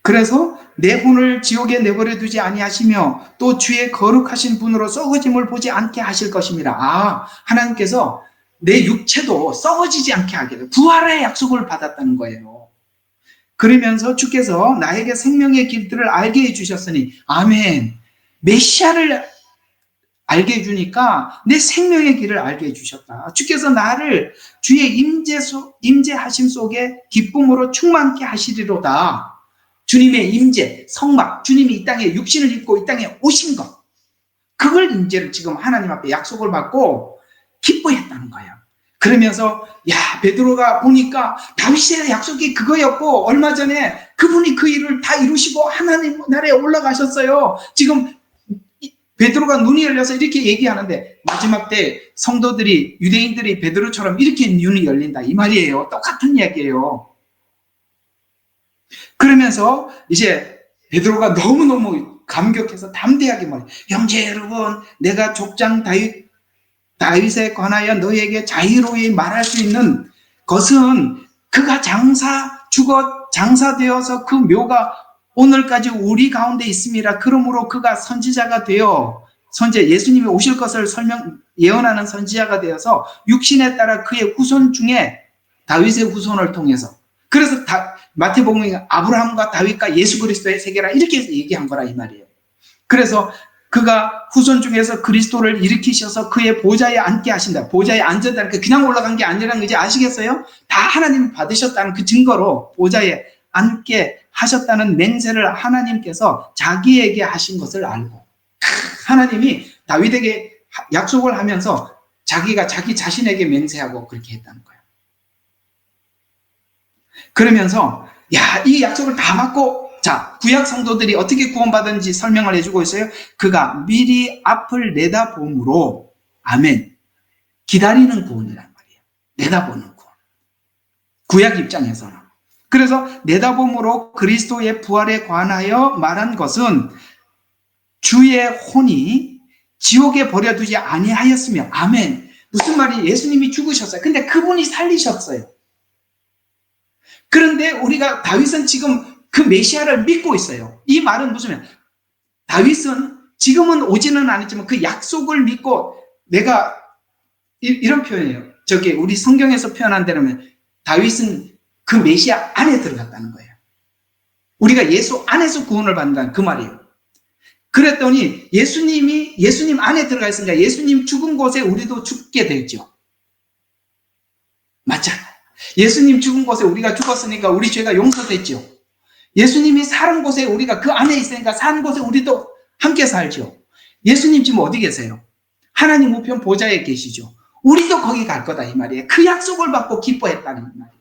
그래서 내 혼을 지옥에 내버려 두지 아니하시며 또 주의 거룩하신 분으로 썩어짐을 보지 않게 하실 것입니다. 하나님께서 내 육체도 썩어지지 않게 하게 돼요. 부활의 약속을 받았다는 거예요. 그러면서 주께서 나에게 생명의 길들을 알게 해주셨으니 아멘. 메시아를 알게 해주니까 내 생명의 길을 알게 해주셨다. 주께서 나를 주의 임재하심 속에 기쁨으로 충만케 하시리로다. 주님의 임재, 성막, 주님이 이 땅에 육신을 입고 이 땅에 오신 것, 그걸 임재를 지금 하나님 앞에 약속을 받고 기뻐했다는 거예요. 그러면서 베드로가 보니까 다윗의 약속이 그거였고 얼마 전에 그분이 그 일을 다 이루시고 하나님 나라에 올라가셨어요. 지금 베드로가 눈이 열려서 이렇게 얘기하는데 마지막 때 성도들이, 유대인들이 베드로처럼 이렇게 눈이 열린다 이 말이에요. 똑같은 이야기예요. 그러면서 이제 베드로가 너무너무 감격해서 담대하게 말해요. 형제 여러분, 내가 족장 다윗에 관하여 너에게 자유로이 말할 수 있는 것은 그가 장사되어서 그 묘가 오늘까지 우리 가운데 있습니다. 그러므로 그가 선지자가 되어 예수님이 오실 것을 예언하는 선지자가 되어서 육신에 따라 그의 후손 중에 다윗의 후손을 통해서, 그래서 마태복음이 아브라함과 다윗과 예수 그리스도의 세계라 이렇게 얘기한 거라 이 말이에요. 그래서 그가 후손 중에서 그리스도를 일으키셔서 그의 보좌에 앉게 하신다. 보좌에 앉았다는 게 그냥 올라간 게 아니라는 거지 아시겠어요? 다 하나님이 받으셨다는 그 증거로 보좌에 앉게 하셨다는 맹세를 하나님께서 자기에게 하신 것을 알고, 하나님이 다윗에게 약속을 하면서 자기가 자기 자신에게 맹세하고 그렇게 했다는 거예요. 그러면서 이 약속을 다 받고, 구약 성도들이 어떻게 구원받은지 설명을 해주고 있어요. 그가 미리 앞을 내다봄으로, 아멘, 기다리는 구원이란 말이에요. 내다보는 구원. 구약 입장에서는. 그래서 내다봄으로 그리스도의 부활에 관하여 말한 것은 주의 혼이 지옥에 버려두지 아니하였으며, 아멘. 무슨 말이, 예수님이 죽으셨어요. 근데 그분이 살리셨어요. 그런데 우리가 다윗은 지금 그 메시아를 믿고 있어요. 이 말은 무슨 말? 다윗은 지금은 오지는 않았지만 그 약속을 믿고, 내가 이런 표현이에요. 우리 성경에서 표현한 대로면 다윗은 그 메시아 안에 들어갔다는 거예요. 우리가 예수 안에서 구원을 받는다는 그 말이에요. 그랬더니 예수님 안에 들어가 있으니까 예수님 죽은 곳에 우리도 죽게 되죠. 맞잖아요. 예수님 죽은 곳에 우리가 죽었으니까 우리 죄가 용서됐죠. 예수님이 사는 곳에 우리가 그 안에 있으니까 사는 곳에 우리도 함께 살죠. 예수님 지금 어디 계세요? 하나님 우편 보좌에 계시죠. 우리도 거기 갈 거다 이 말이에요. 그 약속을 받고 기뻐했다는 말이에요.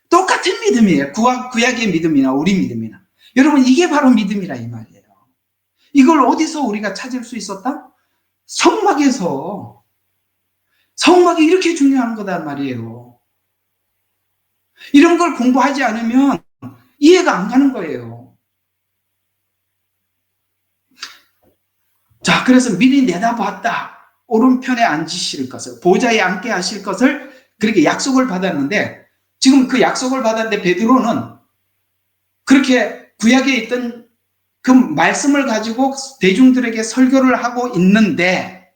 똑같은 믿음이에요. 구약의 믿음이나 우리 믿음이나. 여러분, 이게 바로 믿음이라 이 말이에요. 이걸 어디서 우리가 찾을 수 있었다? 성막에서. 성막이 이렇게 중요한 거단 말이에요. 이런 걸 공부하지 않으면 이해가 안 가는 거예요. 그래서 미리 내다봤다. 오른편에 앉으실 것을, 보좌에 앉게 하실 것을 그렇게 약속을 받았는데, 지금 그 약속을 받았는데 베드로는 그렇게 구약에 있던 그 말씀을 가지고 대중들에게 설교를 하고 있는데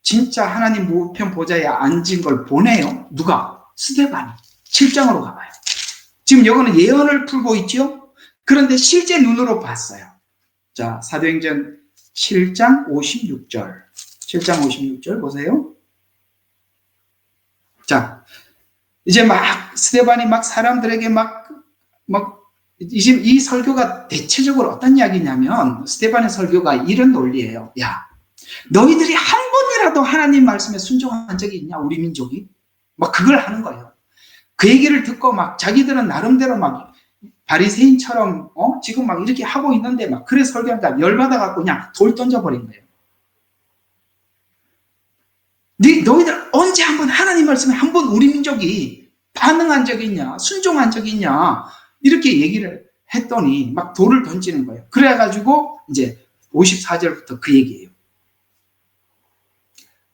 진짜 하나님 우편 보좌에 앉은 걸 보네요. 누가? 스데반이. 7장으로 가봐요. 지금 여기는 예언을 풀고 있죠. 그런데 실제 눈으로 봤어요. 사도행전 7장 56절. 7장 56절 보세요. 이제 스데반이 사람들에게 이 설교가 대체적으로 어떤 이야기냐면, 스데반의 설교가 이런 논리예요. 너희들이 한 번이라도 하나님 말씀에 순종한 적이 있냐? 우리 민족이 막 그걸 하는 거예요. 그 얘기를 듣고 막 자기들은 나름대로 막 바리새인처럼 지금 막 이렇게 하고 있는데 막 그래 설교한다 열받아 갖고 그냥 돌 던져버린 거예요. 너희들 언제 한번 하나님 말씀에 한 번 우리 민족이 반응한 적이 있냐? 순종한 적이 있냐? 이렇게 얘기를 했더니 막 돌을 던지는 거예요. 그래가지고 이제 54절부터 그 얘기예요.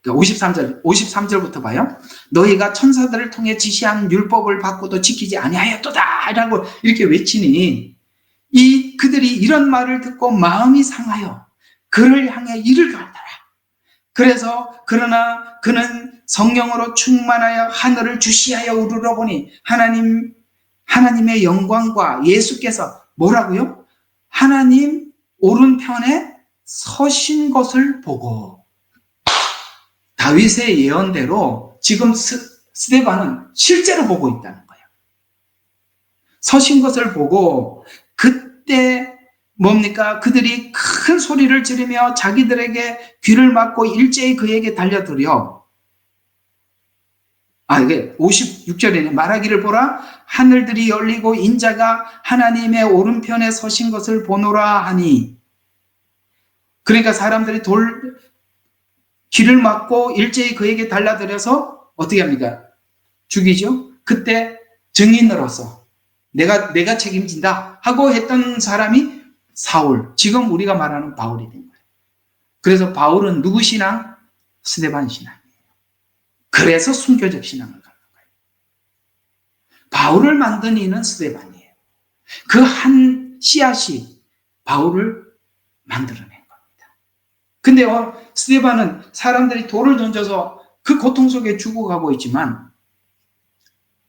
53절부터 봐요. 너희가 천사들을 통해 지시한 율법을 받고도 지키지 아니하였도다 라고 이렇게 외치니 그들이 이런 말을 듣고 마음이 상하여 그를 향해 이를 가하더라. 그래서 그러나 그는 성령으로 충만하여 하늘을 주시하여 우러러보니 하나님의 영광과 예수께서 뭐라고요? 하나님 오른편에 서신 것을 보고 다윗의 예언대로 지금 스데반은 실제로 보고 있다는 거예요. 서신 것을 보고 그때 뭡니까? 그들이 큰 소리를 지르며 자기들에게 귀를 막고 일제히 그에게 달려들여. 이게 56절에는 말하기를 보라 하늘들이 열리고 인자가 하나님의 오른편에 서신 것을 보노라 하니. 그러니까 사람들이 귀를 막고 일제히 그에게 달라들여서 어떻게 합니까? 죽이죠. 그때 증인으로서 내가 책임진다 하고 했던 사람이 사울, 지금 우리가 말하는 바울이 된 거예요. 그래서 바울은 누구 신앙? 스데반 신앙이에요. 그래서 순교적 신앙을 갖는 거예요. 바울을 만든 이는 스데반이에요. 그 한 씨앗이 바울을 만들어낸 겁니다. 근데 스데반은 사람들이 돌을 던져서 그 고통 속에 죽어가고 있지만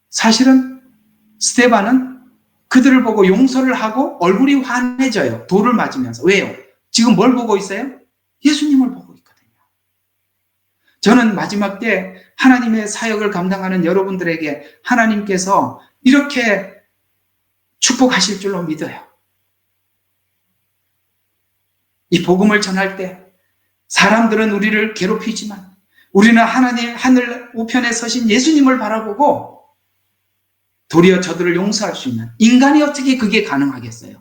사실은 스데반은 그들을 보고 용서를 하고 얼굴이 환해져요. 돌을 맞으면서. 왜요? 지금 뭘 보고 있어요? 예수님을 보고 있거든요. 저는 마지막 때 하나님의 사역을 감당하는 여러분들에게 하나님께서 이렇게 축복하실 줄로 믿어요. 이 복음을 전할 때 사람들은 우리를 괴롭히지만 우리는 하나님 하늘 우편에 서신 예수님을 바라보고 도리어 저들을 용서할 수 있는 인간이 어떻게 그게 가능하겠어요?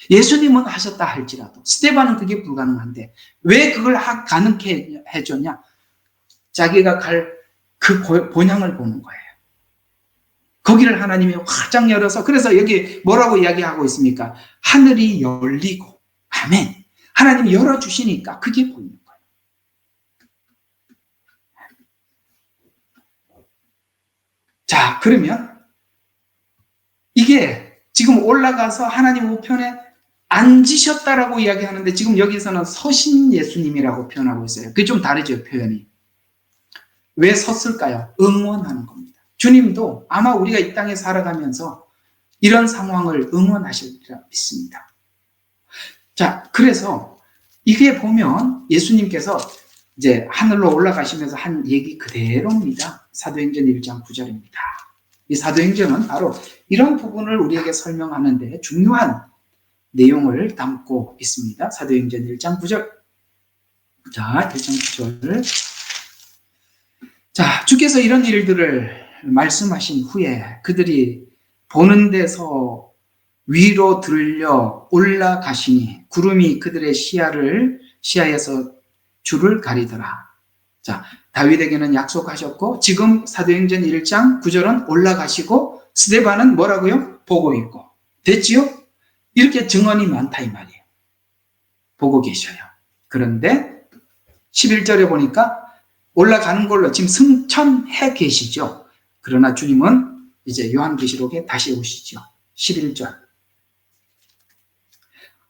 예수님은 하셨다 할지라도 스데반은 그게 불가능한데 왜 그걸 가능케 해줬냐? 자기가 갈 그 본향을 보는 거예요. 거기를 하나님이 활짝 열어서 그래서 여기 뭐라고 이야기하고 있습니까? 하늘이 열리고 아멘. 하나님이 열어주시니까 그게 보이는 거예요. 자, 그러면 이게 지금 올라가서 하나님 우편에 앉으셨다라고 이야기하는데 지금 여기서는 서신 예수님이라고 표현하고 있어요. 그게 좀 다르죠, 표현이. 왜 섰을까요? 응원하는 겁니다. 주님도 아마 우리가 이 땅에 살아가면서 이런 상황을 응원하시리라 믿습니다. 자, 그래서 이게 보면 예수님께서 이제 하늘로 올라가시면서 한 얘기 그대로입니다. 사도행전 1장 9절입니다. 이 사도행전은 바로 이런 부분을 우리에게 설명하는데 중요한 내용을 담고 있습니다. 사도행전 1장 9절. 자, 1장 9절. 자, 주께서 이런 일들을 말씀하신 후에 그들이 보는 데서 위로 들려 올라가시니 구름이 그들의 시야에서 주를 가리더라. 자, 다윗에게는 약속하셨고 지금 사도행전 1장 9절은 올라가시고 스데반은 뭐라고요? 보고 있고. 됐지요? 이렇게 증언이 많다 이 말이에요. 보고 계셔요. 그런데 11절에 보니까 올라가는 걸로 지금 승천해 계시죠. 그러나 주님은 이제 요한계시록에 다시 오시죠. 11절.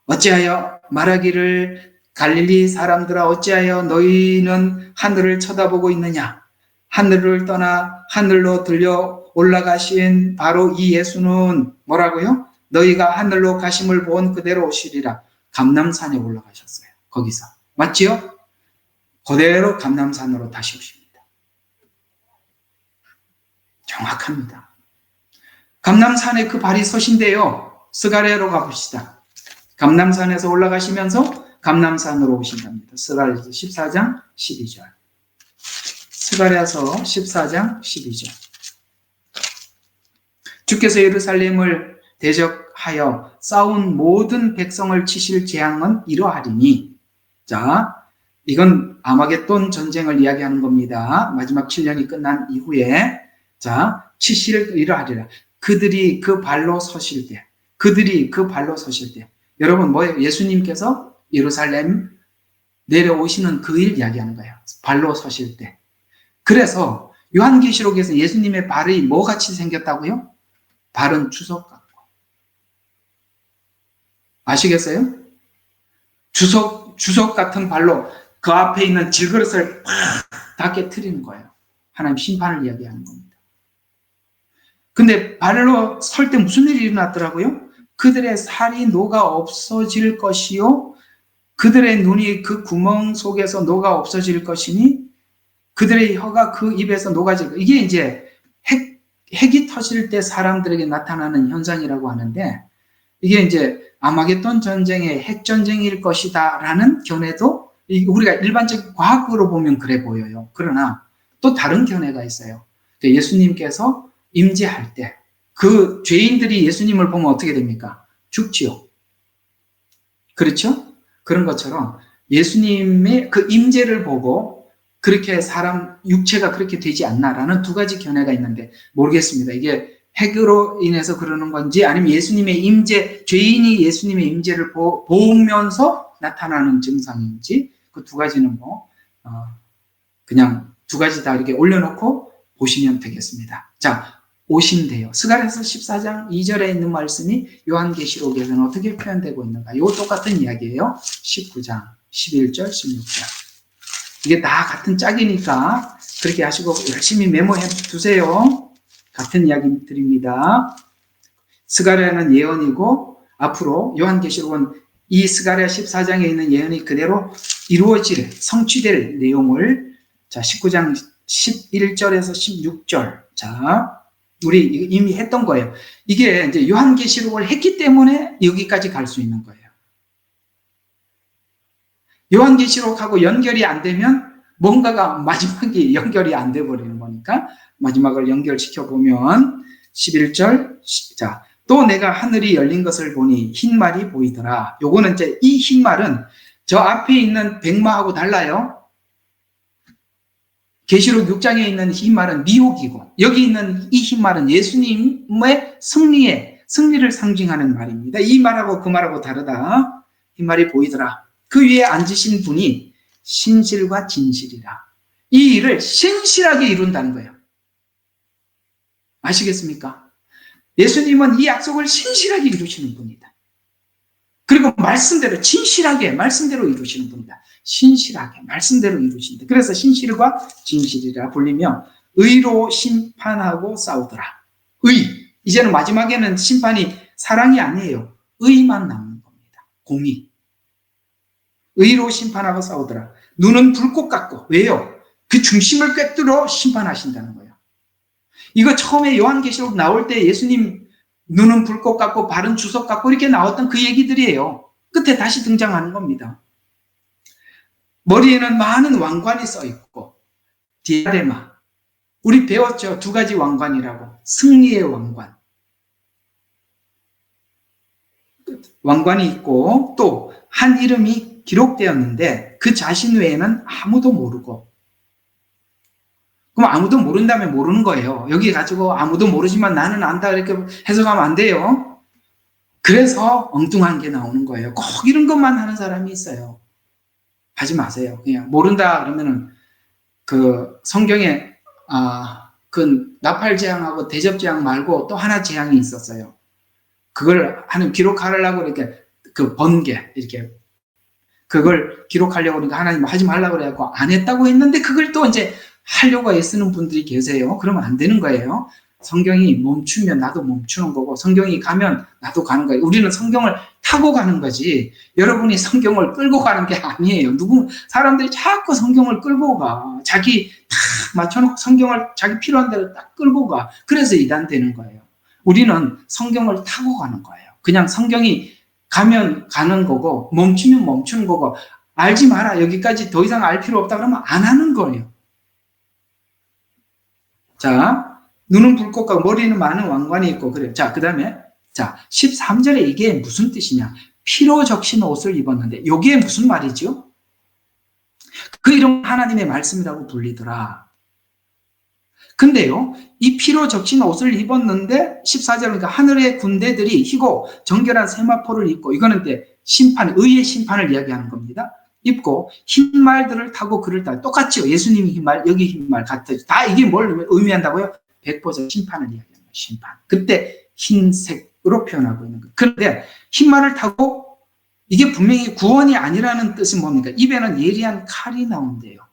어찌하여 말하기를 갈릴리 사람들아 어찌하여 너희는 하늘을 쳐다보고 있느냐? 하늘을 떠나 하늘로 들려 올라가신 바로 이 예수는 뭐라고요? 너희가 하늘로 가심을 본 그대로 오시리라. 감람산에 올라가셨어요. 거기서. 맞지요? 그대로 감람산으로 다시 오십니다. 정확합니다. 감람산에 그 발이 서신데요. 스가랴로 가봅시다. 감람산에서 올라가시면서 감람산으로 오신답니다. 스가랴서 14장 12절. 스가랴서 14장 12절. 주께서 예루살렘을 대적하여 싸운 모든 백성을 치실 재앙은 이러하리니. 자, 이건 아마겟돈 전쟁을 이야기하는 겁니다. 마지막 7년이 끝난 이후에 자, 치실 이러하리라. 그들이 그 발로 서실 때, 여러분 뭐예요? 예수님께서 예루살렘 내려오시는 그 일 이야기하는 거예요. 발로 서실 때. 그래서 요한계시록에서 예수님의 발이 뭐 같이 생겼다고요? 발은 주석 같고. 아시겠어요? 주석 같은 발로 그 앞에 있는 질그릇을 다 깨트리는 거예요. 하나님 심판을 이야기하는 겁니다. 근데 발로 설 때 무슨 일이 일어났더라고요? 그들의 살이 녹아 없어질 것이요. 그들의 눈이 그 구멍 속에서 녹아 없어질 것이니 그들의 혀가 그 입에서 녹아질 것. 이게 이제 핵이 터질 때 사람들에게 나타나는 현상이라고 하는데 이게 이제 아마겟돈 전쟁의 핵전쟁일 것이다 라는 견해도 우리가 일반적 과학으로 보면 그래 보여요. 그러나 또 다른 견해가 있어요. 예수님께서 임재할 때 그 죄인들이 예수님을 보면 어떻게 됩니까? 죽지요. 그렇죠? 그런 것처럼 예수님의 그 임재를 보고 그렇게 사람 육체가 그렇게 되지 않나라는 두 가지 견해가 있는데 모르겠습니다. 이게 핵으로 인해서 그러는 건지 아니면 예수님의 임재, 죄인이 예수님의 임재를 보면서 나타나는 증상인지 그 두 가지는 그냥 두 가지 다 이렇게 올려놓고 보시면 되겠습니다. 자, 오신대요. 스가랴서 14장 2절에 있는 말씀이 요한계시록에서는 어떻게 표현되고 있는가? 이거 똑같은 이야기예요. 19장 11절 16절. 이게 다 같은 짝이니까 그렇게 하시고 열심히 메모해 두세요. 같은 이야기들입니다. 스가랴는 예언이고 앞으로 요한계시록은 이 스가랴 14장에 있는 예언이 그대로 이루어질 성취될 내용을 자 19장 11절에서 16절 자 우리 이미 했던 거예요. 이게 이제 요한계시록을 했기 때문에 여기까지 갈 수 있는 거예요. 요한계시록하고 연결이 안 되면 뭔가가 마지막에 연결이 안 돼 버리는 거니까 마지막을 연결시켜 보면 11절 자, 또 내가 하늘이 열린 것을 보니 흰 말이 보이더라. 요거는 이제 이 흰 말은 저 앞에 있는 백마하고 달라요. 계시록 6장에 있는 흰 말은 미혹이고 여기 있는 이 흰 말은 예수님의 승리를 상징하는 말입니다. 이 말하고 그 말하고 다르다. 흰 말이 보이더라. 그 위에 앉으신 분이 신실과 진실이라. 이 일을 신실하게 이룬다는 거예요. 아시겠습니까? 예수님은 이 약속을 신실하게 이루시는 분이다. 그리고 말씀대로 진실하게 말씀대로 이루시는 분이다. 신실하게 말씀대로 이루신다. 그래서 신실과 진실이라 불리며 의로 심판하고 싸우더라. 의. 이제는 마지막에는 심판이 사랑이 아니에요. 의만 남는 겁니다. 공의. 의로 심판하고 싸우더라. 눈은 불꽃 같고 왜요? 그 중심을 꿰뚫어 심판하신다는 거예요. 이거 처음에 요한계시록 나올 때 예수님 눈은 불꽃 같고 발은 주석 같고 이렇게 나왔던 그 얘기들이에요. 끝에 다시 등장하는 겁니다. 머리에는 많은 왕관이 써 있고 디아데마. 우리 배웠죠. 두 가지 왕관이라고. 승리의 왕관. 왕관이 있고 또 한 이름이 기록되었는데 그 자신 외에는 아무도 모르고 그럼 아무도 모른다면 모르는 거예요. 여기 가지고 아무도 모르지만 나는 안다 이렇게 해석하면 안 돼요. 그래서 엉뚱한 게 나오는 거예요. 꼭 이런 것만 하는 사람이 있어요. 하지 마세요. 그냥 모른다 그러면은 그 성경에 그 나팔 재앙하고 대접 재앙 말고 또 하나 재앙이 있었어요. 그걸 하는 기록하려고 이렇게 그 번개 이렇게 그걸 기록하려고 그러니까 하나님 하지 말라고 그래갖고 안 했다고 했는데 그걸 또 이제 하려고 애쓰는 분들이 계세요. 그러면 안 되는 거예요. 성경이 멈추면 나도 멈추는 거고 성경이 가면 나도 가는 거예요. 우리는 성경을 타고 가는 거지 여러분이 성경을 끌고 가는 게 아니에요. 사람들이 자꾸 성경을 끌고 가. 자기 딱 맞춰놓고 성경을 자기 필요한 대로 딱 끌고 가. 그래서 이단되는 거예요. 우리는 성경을 타고 가는 거예요. 그냥 성경이 가면 가는 거고 멈추면 멈추는 거고 알지 마라 여기까지 더 이상 알 필요 없다 그러면 안 하는 거예요. 자, 눈은 불꽃과 머리는 많은 왕관이 있고 그래요. 자, 그 다음에 자 13절에 이게 무슨 뜻이냐. 피로 적신 옷을 입었는데 이게 무슨 말이죠? 그 이름 하나님의 말씀이라고 불리더라. 근데요, 이 피로 적신 옷을 입었는데 14절 그러니까 하늘의 군대들이 희고 정결한 세마포를 입고 이거는 이제 심판, 의의 심판을 이야기하는 겁니다. 입고 흰 말들을 타고 그를 따라 똑같죠. 예수님이 흰 말, 여기 흰 말 같아요. 다 이게 뭘 의미한다고요? 백보자 심판을 이야기합니다. 심판. 그때 흰색으로 표현하고 있는 거예요. 그런데 흰 말을 타고 이게 분명히 구원이 아니라는 뜻은 뭡니까? 입에는 예리한 칼이 나온대요.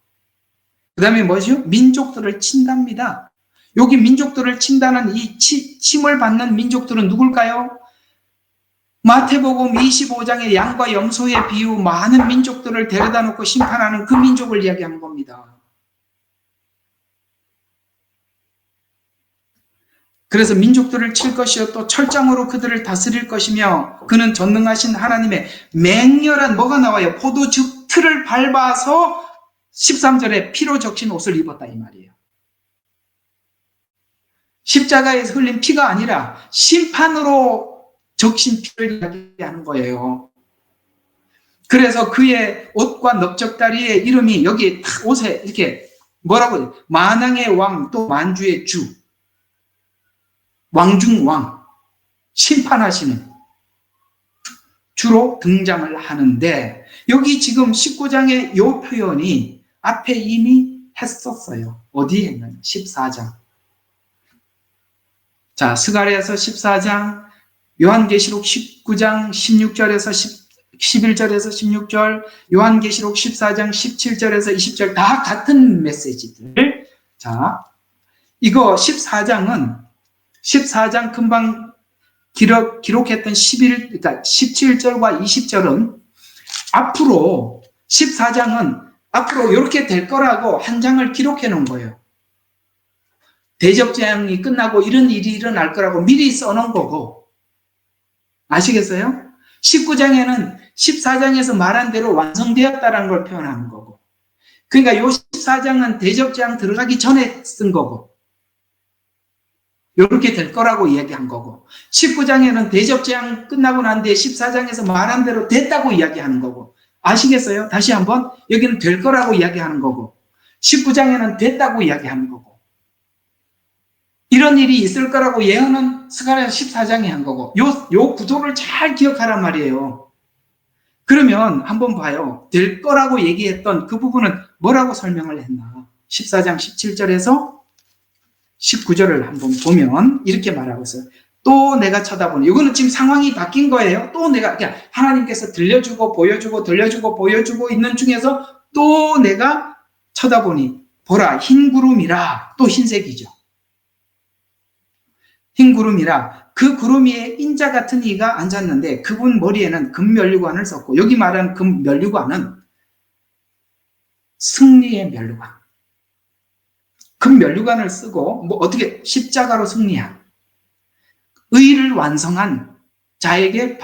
그 다음에 뭐죠? 민족들을 친답니다. 여기 민족들을 친다는 이 침을 받는 민족들은 누굴까요? 마태복음 25장의 양과 염소의 비유 많은 민족들을 데려다 놓고 심판하는 그 민족을 이야기하는 겁니다. 그래서 민족들을 칠 것이요 또 철장으로 그들을 다스릴 것이며 그는 전능하신 하나님의 맹렬한 뭐가 나와요? 포도즙 틀을 밟아서 13절에 피로 적신 옷을 입었다 이 말이에요. 십자가에서 흘린 피가 아니라 심판으로 적신 피를 이야기하는 거예요. 그래서 그의 옷과 넓적다리의 이름이 여기 딱 옷에 이렇게 뭐라고 해요? 만왕의 왕 또 만주의 주 왕중왕 심판하시는 주로 등장을 하는데 여기 지금 19장의 이 표현이 앞에 이미 했었어요. 어디에 했나요? 14장. 자, 스가랴서 14장, 요한계시록 19장 16절에서 11절에서 16절, 요한계시록 14장 17절에서 20절 다 같은 메시지들. 자, 이거 14장은 14장 금방 기록했던 그러니까 17절과 20절은 앞으로 14장은 앞으로 이렇게 될 거라고 한 장을 기록해 놓은 거예요. 대접재앙이 끝나고 이런 일이 일어날 거라고 미리 써놓은 거고 아시겠어요? 19장에는 14장에서 말한 대로 완성되었다는 걸 표현하는 거고 그러니까 이 14장은 대접재앙 들어가기 전에 쓴 거고 이렇게 될 거라고 이야기한 거고 19장에는 대접재앙 끝나고 난 뒤에 14장에서 말한 대로 됐다고 이야기하는 거고 아시겠어요? 다시 한번 여기는 될 거라고 이야기하는 거고 19장에는 됐다고 이야기하는 거고 이런 일이 있을 거라고 예언은 스가랴 14장에 한 거고 요 구도를 잘 기억하란 말이에요. 그러면 한번 봐요. 될 거라고 얘기했던 그 부분은 뭐라고 설명을 했나 14장 17절에서 19절을 한번 보면 이렇게 말하고 있어요. 또 내가 쳐다보니 이거는 지금 상황이 바뀐 거예요. 또 내가 그냥 하나님께서 들려주고 보여주고 들려주고 보여주고 있는 중에서 또 내가 쳐다보니 보라 흰 구름이라 또 흰색이죠. 흰 구름이라 그 구름 위에 인자 같은 이가 앉았는데 그분 머리에는 금면류관을 썼고 여기 말하는 금면류관은 승리의 면류관 금면류관을 쓰고 뭐 어떻게 십자가로 승리한 의를 완성한 자에게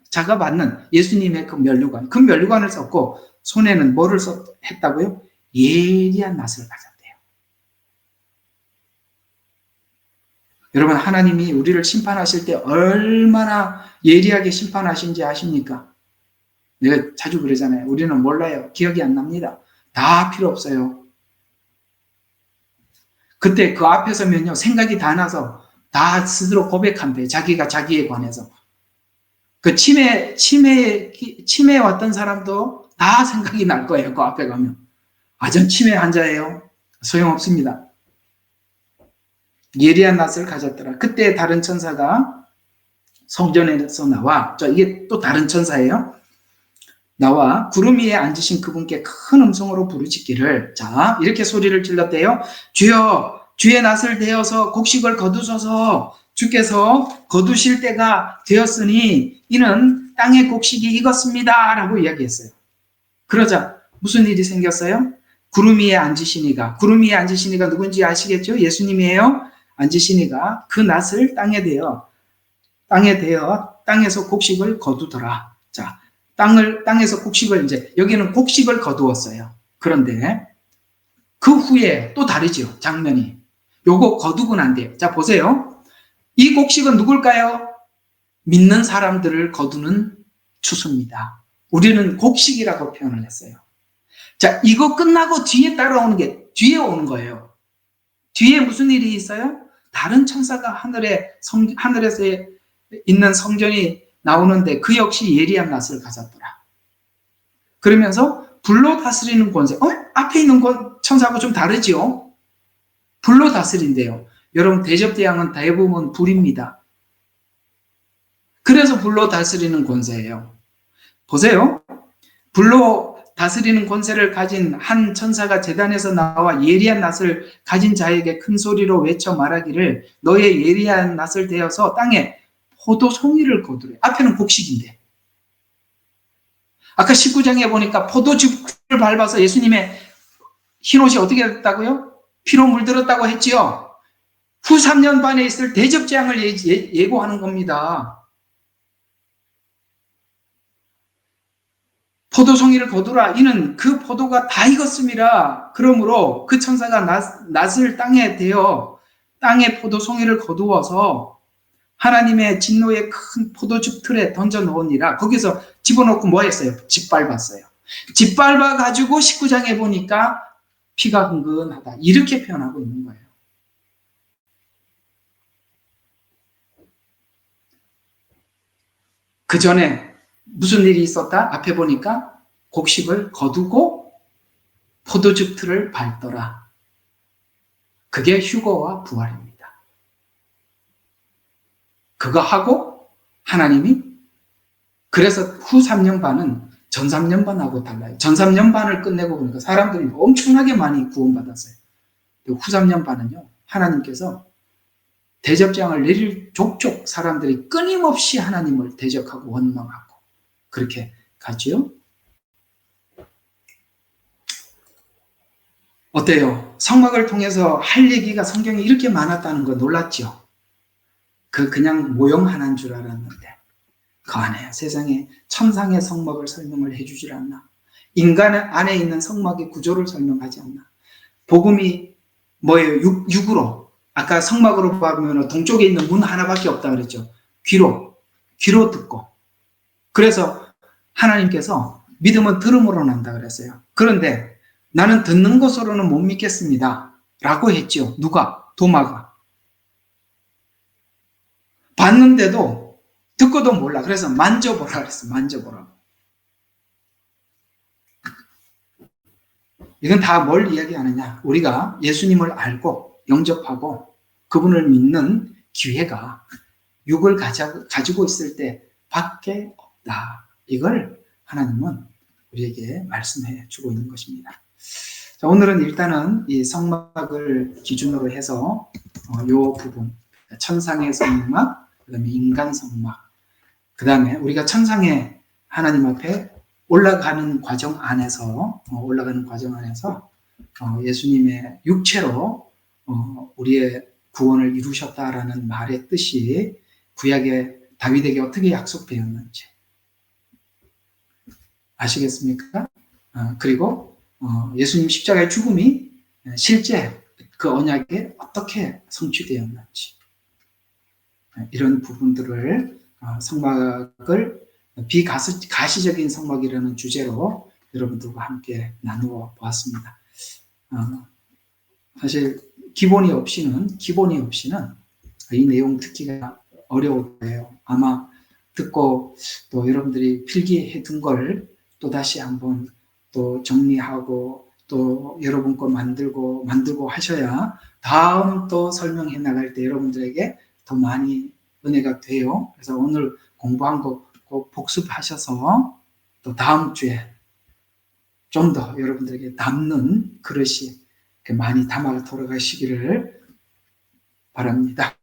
자가 받는 예수님의 그 면류관 금면류관을 썼고 손에는 뭐를 했다고요? 예리한 낫을 가졌대요. 여러분 하나님이 우리를 심판하실 때 얼마나 예리하게 심판하신지 아십니까? 내가 자주 그러잖아요. 우리는 몰라요. 기억이 안 납니다. 다 필요 없어요. 그때 그 앞에 서면요 생각이 다 나서 다 스스로 고백한대. 자기가 자기에 관해서. 그 치매에 왔던 사람도 다 생각이 날 거예요. 그 앞에 가면. 아, 전 치매 환자예요. 소용없습니다. 예리한 낫을 가졌더라. 그때 다른 천사가 성전에서 나와, 이게 또 다른 천사예요. 나와 구름 위에 앉으신 그분께 큰 음성으로 부르짖기를, 자, 이렇게 소리를 질렀대요. 주여, 주의 낫을 대어서 곡식을 거두소서. 주께서 거두실 때가 되었으니 이는 땅의 곡식이 익었습니다. 라고 이야기했어요. 그러자 무슨 일이 생겼어요? 구름 위에 앉으시니가, 구름 위에 앉으시니가 누군지 아시겠죠? 예수님이에요. 앉으시니가 그 낫을 땅에 대어 땅에 대어 땅에서 곡식을 거두더라. 자, 땅에서 곡식을 이제 여기는 곡식을 거두었어요. 그런데 그 후에 또 다르죠. 장면이. 요거 거두고 난 뒤에. 자, 보세요. 이 곡식은 누굴까요? 믿는 사람들을 거두는 추수입니다. 우리는 곡식이라고 표현을 했어요. 자, 이거 끝나고 뒤에 따라오는 게 뒤에 오는 거예요. 뒤에 무슨 일이 있어요? 다른 천사가 하늘에서 있는 성전이 나오는데 그 역시 예리한 낯을 가졌더라. 그러면서 불로 다스리는 권세. 앞에 있는 천사하고 좀 다르죠? 불로 다스린대요. 여러분, 대접대왕은 대부분 불입니다. 그래서 불로 다스리는 권세예요. 보세요. 불로 다스리는 권세를 가진 한 천사가 제단에서 나와 예리한 낯을 가진 자에게 큰 소리로 외쳐 말하기를 너의 예리한 낯을 대어서 땅에 포도송이를 거두래. 앞에는 곡식인데. 아까 19장에 보니까 포도즙을 밟아서 예수님의 흰옷이 어떻게 됐다고요? 피로 물들었다고 했지요. 후 3년 반에 있을 대접재앙을 예고하는 겁니다. 포도송이를 거두라. 이는 그 포도가 다 익었음이라. 그러므로 그 천사가 낫을 땅에 대어 땅에 포도송이를 거두어서 하나님의 진노의 큰 포도즙 틀에 던져 넣으니라. 거기서 집어넣고 뭐 했어요? 짓밟았어요. 짓밟아 가지고 19장에 보니까 피가 흥건하다. 이렇게 표현하고 있는 거예요. 그 전에 무슨 일이 있었다? 앞에 보니까 곡식을 거두고 포도즙 틀을 밟더라. 그게 휴거와 부활입니다. 그거 하고 하나님이 그래서 후 3년 반은 전 3년 반하고 달라요. 전 3년 반을 끝내고 보니까 사람들이 엄청나게 많이 구원받았어요. 후 3년 반은요, 하나님께서 대접장을 내릴 족족 사람들이 끊임없이 하나님을 대적하고 원망하고 그렇게 가지요. 어때요? 성막을 통해서 할 얘기가 성경에 이렇게 많았다는 거 놀랐죠? 그냥 모형 하나인 줄 알았는데 그 안에 세상에 천상의 성막을 설명을 해주질 않나. 인간 안에 있는 성막의 구조를 설명하지 않나. 복음이 뭐예요? 육으로. 아까 성막으로 보면 동쪽에 있는 문 하나밖에 없다 그랬죠. 귀로 듣고. 그래서 하나님께서 믿음은 들음으로 난다 그랬어요. 그런데 나는 듣는 것으로는 못 믿겠습니다. 라고 했죠. 누가? 도마가. 봤는데도 듣고도 몰라. 그래서 만져보라 그랬어. 만져보라고. 이건 다 뭘 이야기하느냐. 우리가 예수님을 알고 영접하고 그분을 믿는 기회가 육을 가지고 있을 때 밖에 없다. 이걸 하나님은 우리에게 말씀해 주고 있는 것입니다. 자, 오늘은 일단은 이 성막을 기준으로 해서 이 부분, 천상의 성막, 그 다음에 인간 성막, 그 다음에 우리가 천상의 하나님 앞에 올라가는 과정 안에서 예수님의 육체로 우리의 구원을 이루셨다라는 말의 뜻이 구약의 다윗에게 어떻게 약속되었는지 아시겠습니까? 그리고 예수님 십자가의 죽음이 실제 그 언약에 어떻게 성취되었는지 이런 부분들을 성막을 비가시적인 성막이라는 주제로 여러분들과 함께 나누어 보았습니다. 사실 기본이 없이는 이 내용 듣기가 어려울 거예요. 아마 듣고 또 여러분들이 필기해 둔 걸 또 다시 한번 또 정리하고 또 여러분 거 만들고 하셔야 다음 또 설명해 나갈 때 여러분들에게 더 많이 은혜가 돼요. 그래서 오늘 공부한 거 꼭 복습하셔서 또 다음 주에 좀 더 여러분들에게 남는 그릇이 많이 담아 돌아가시기를 바랍니다.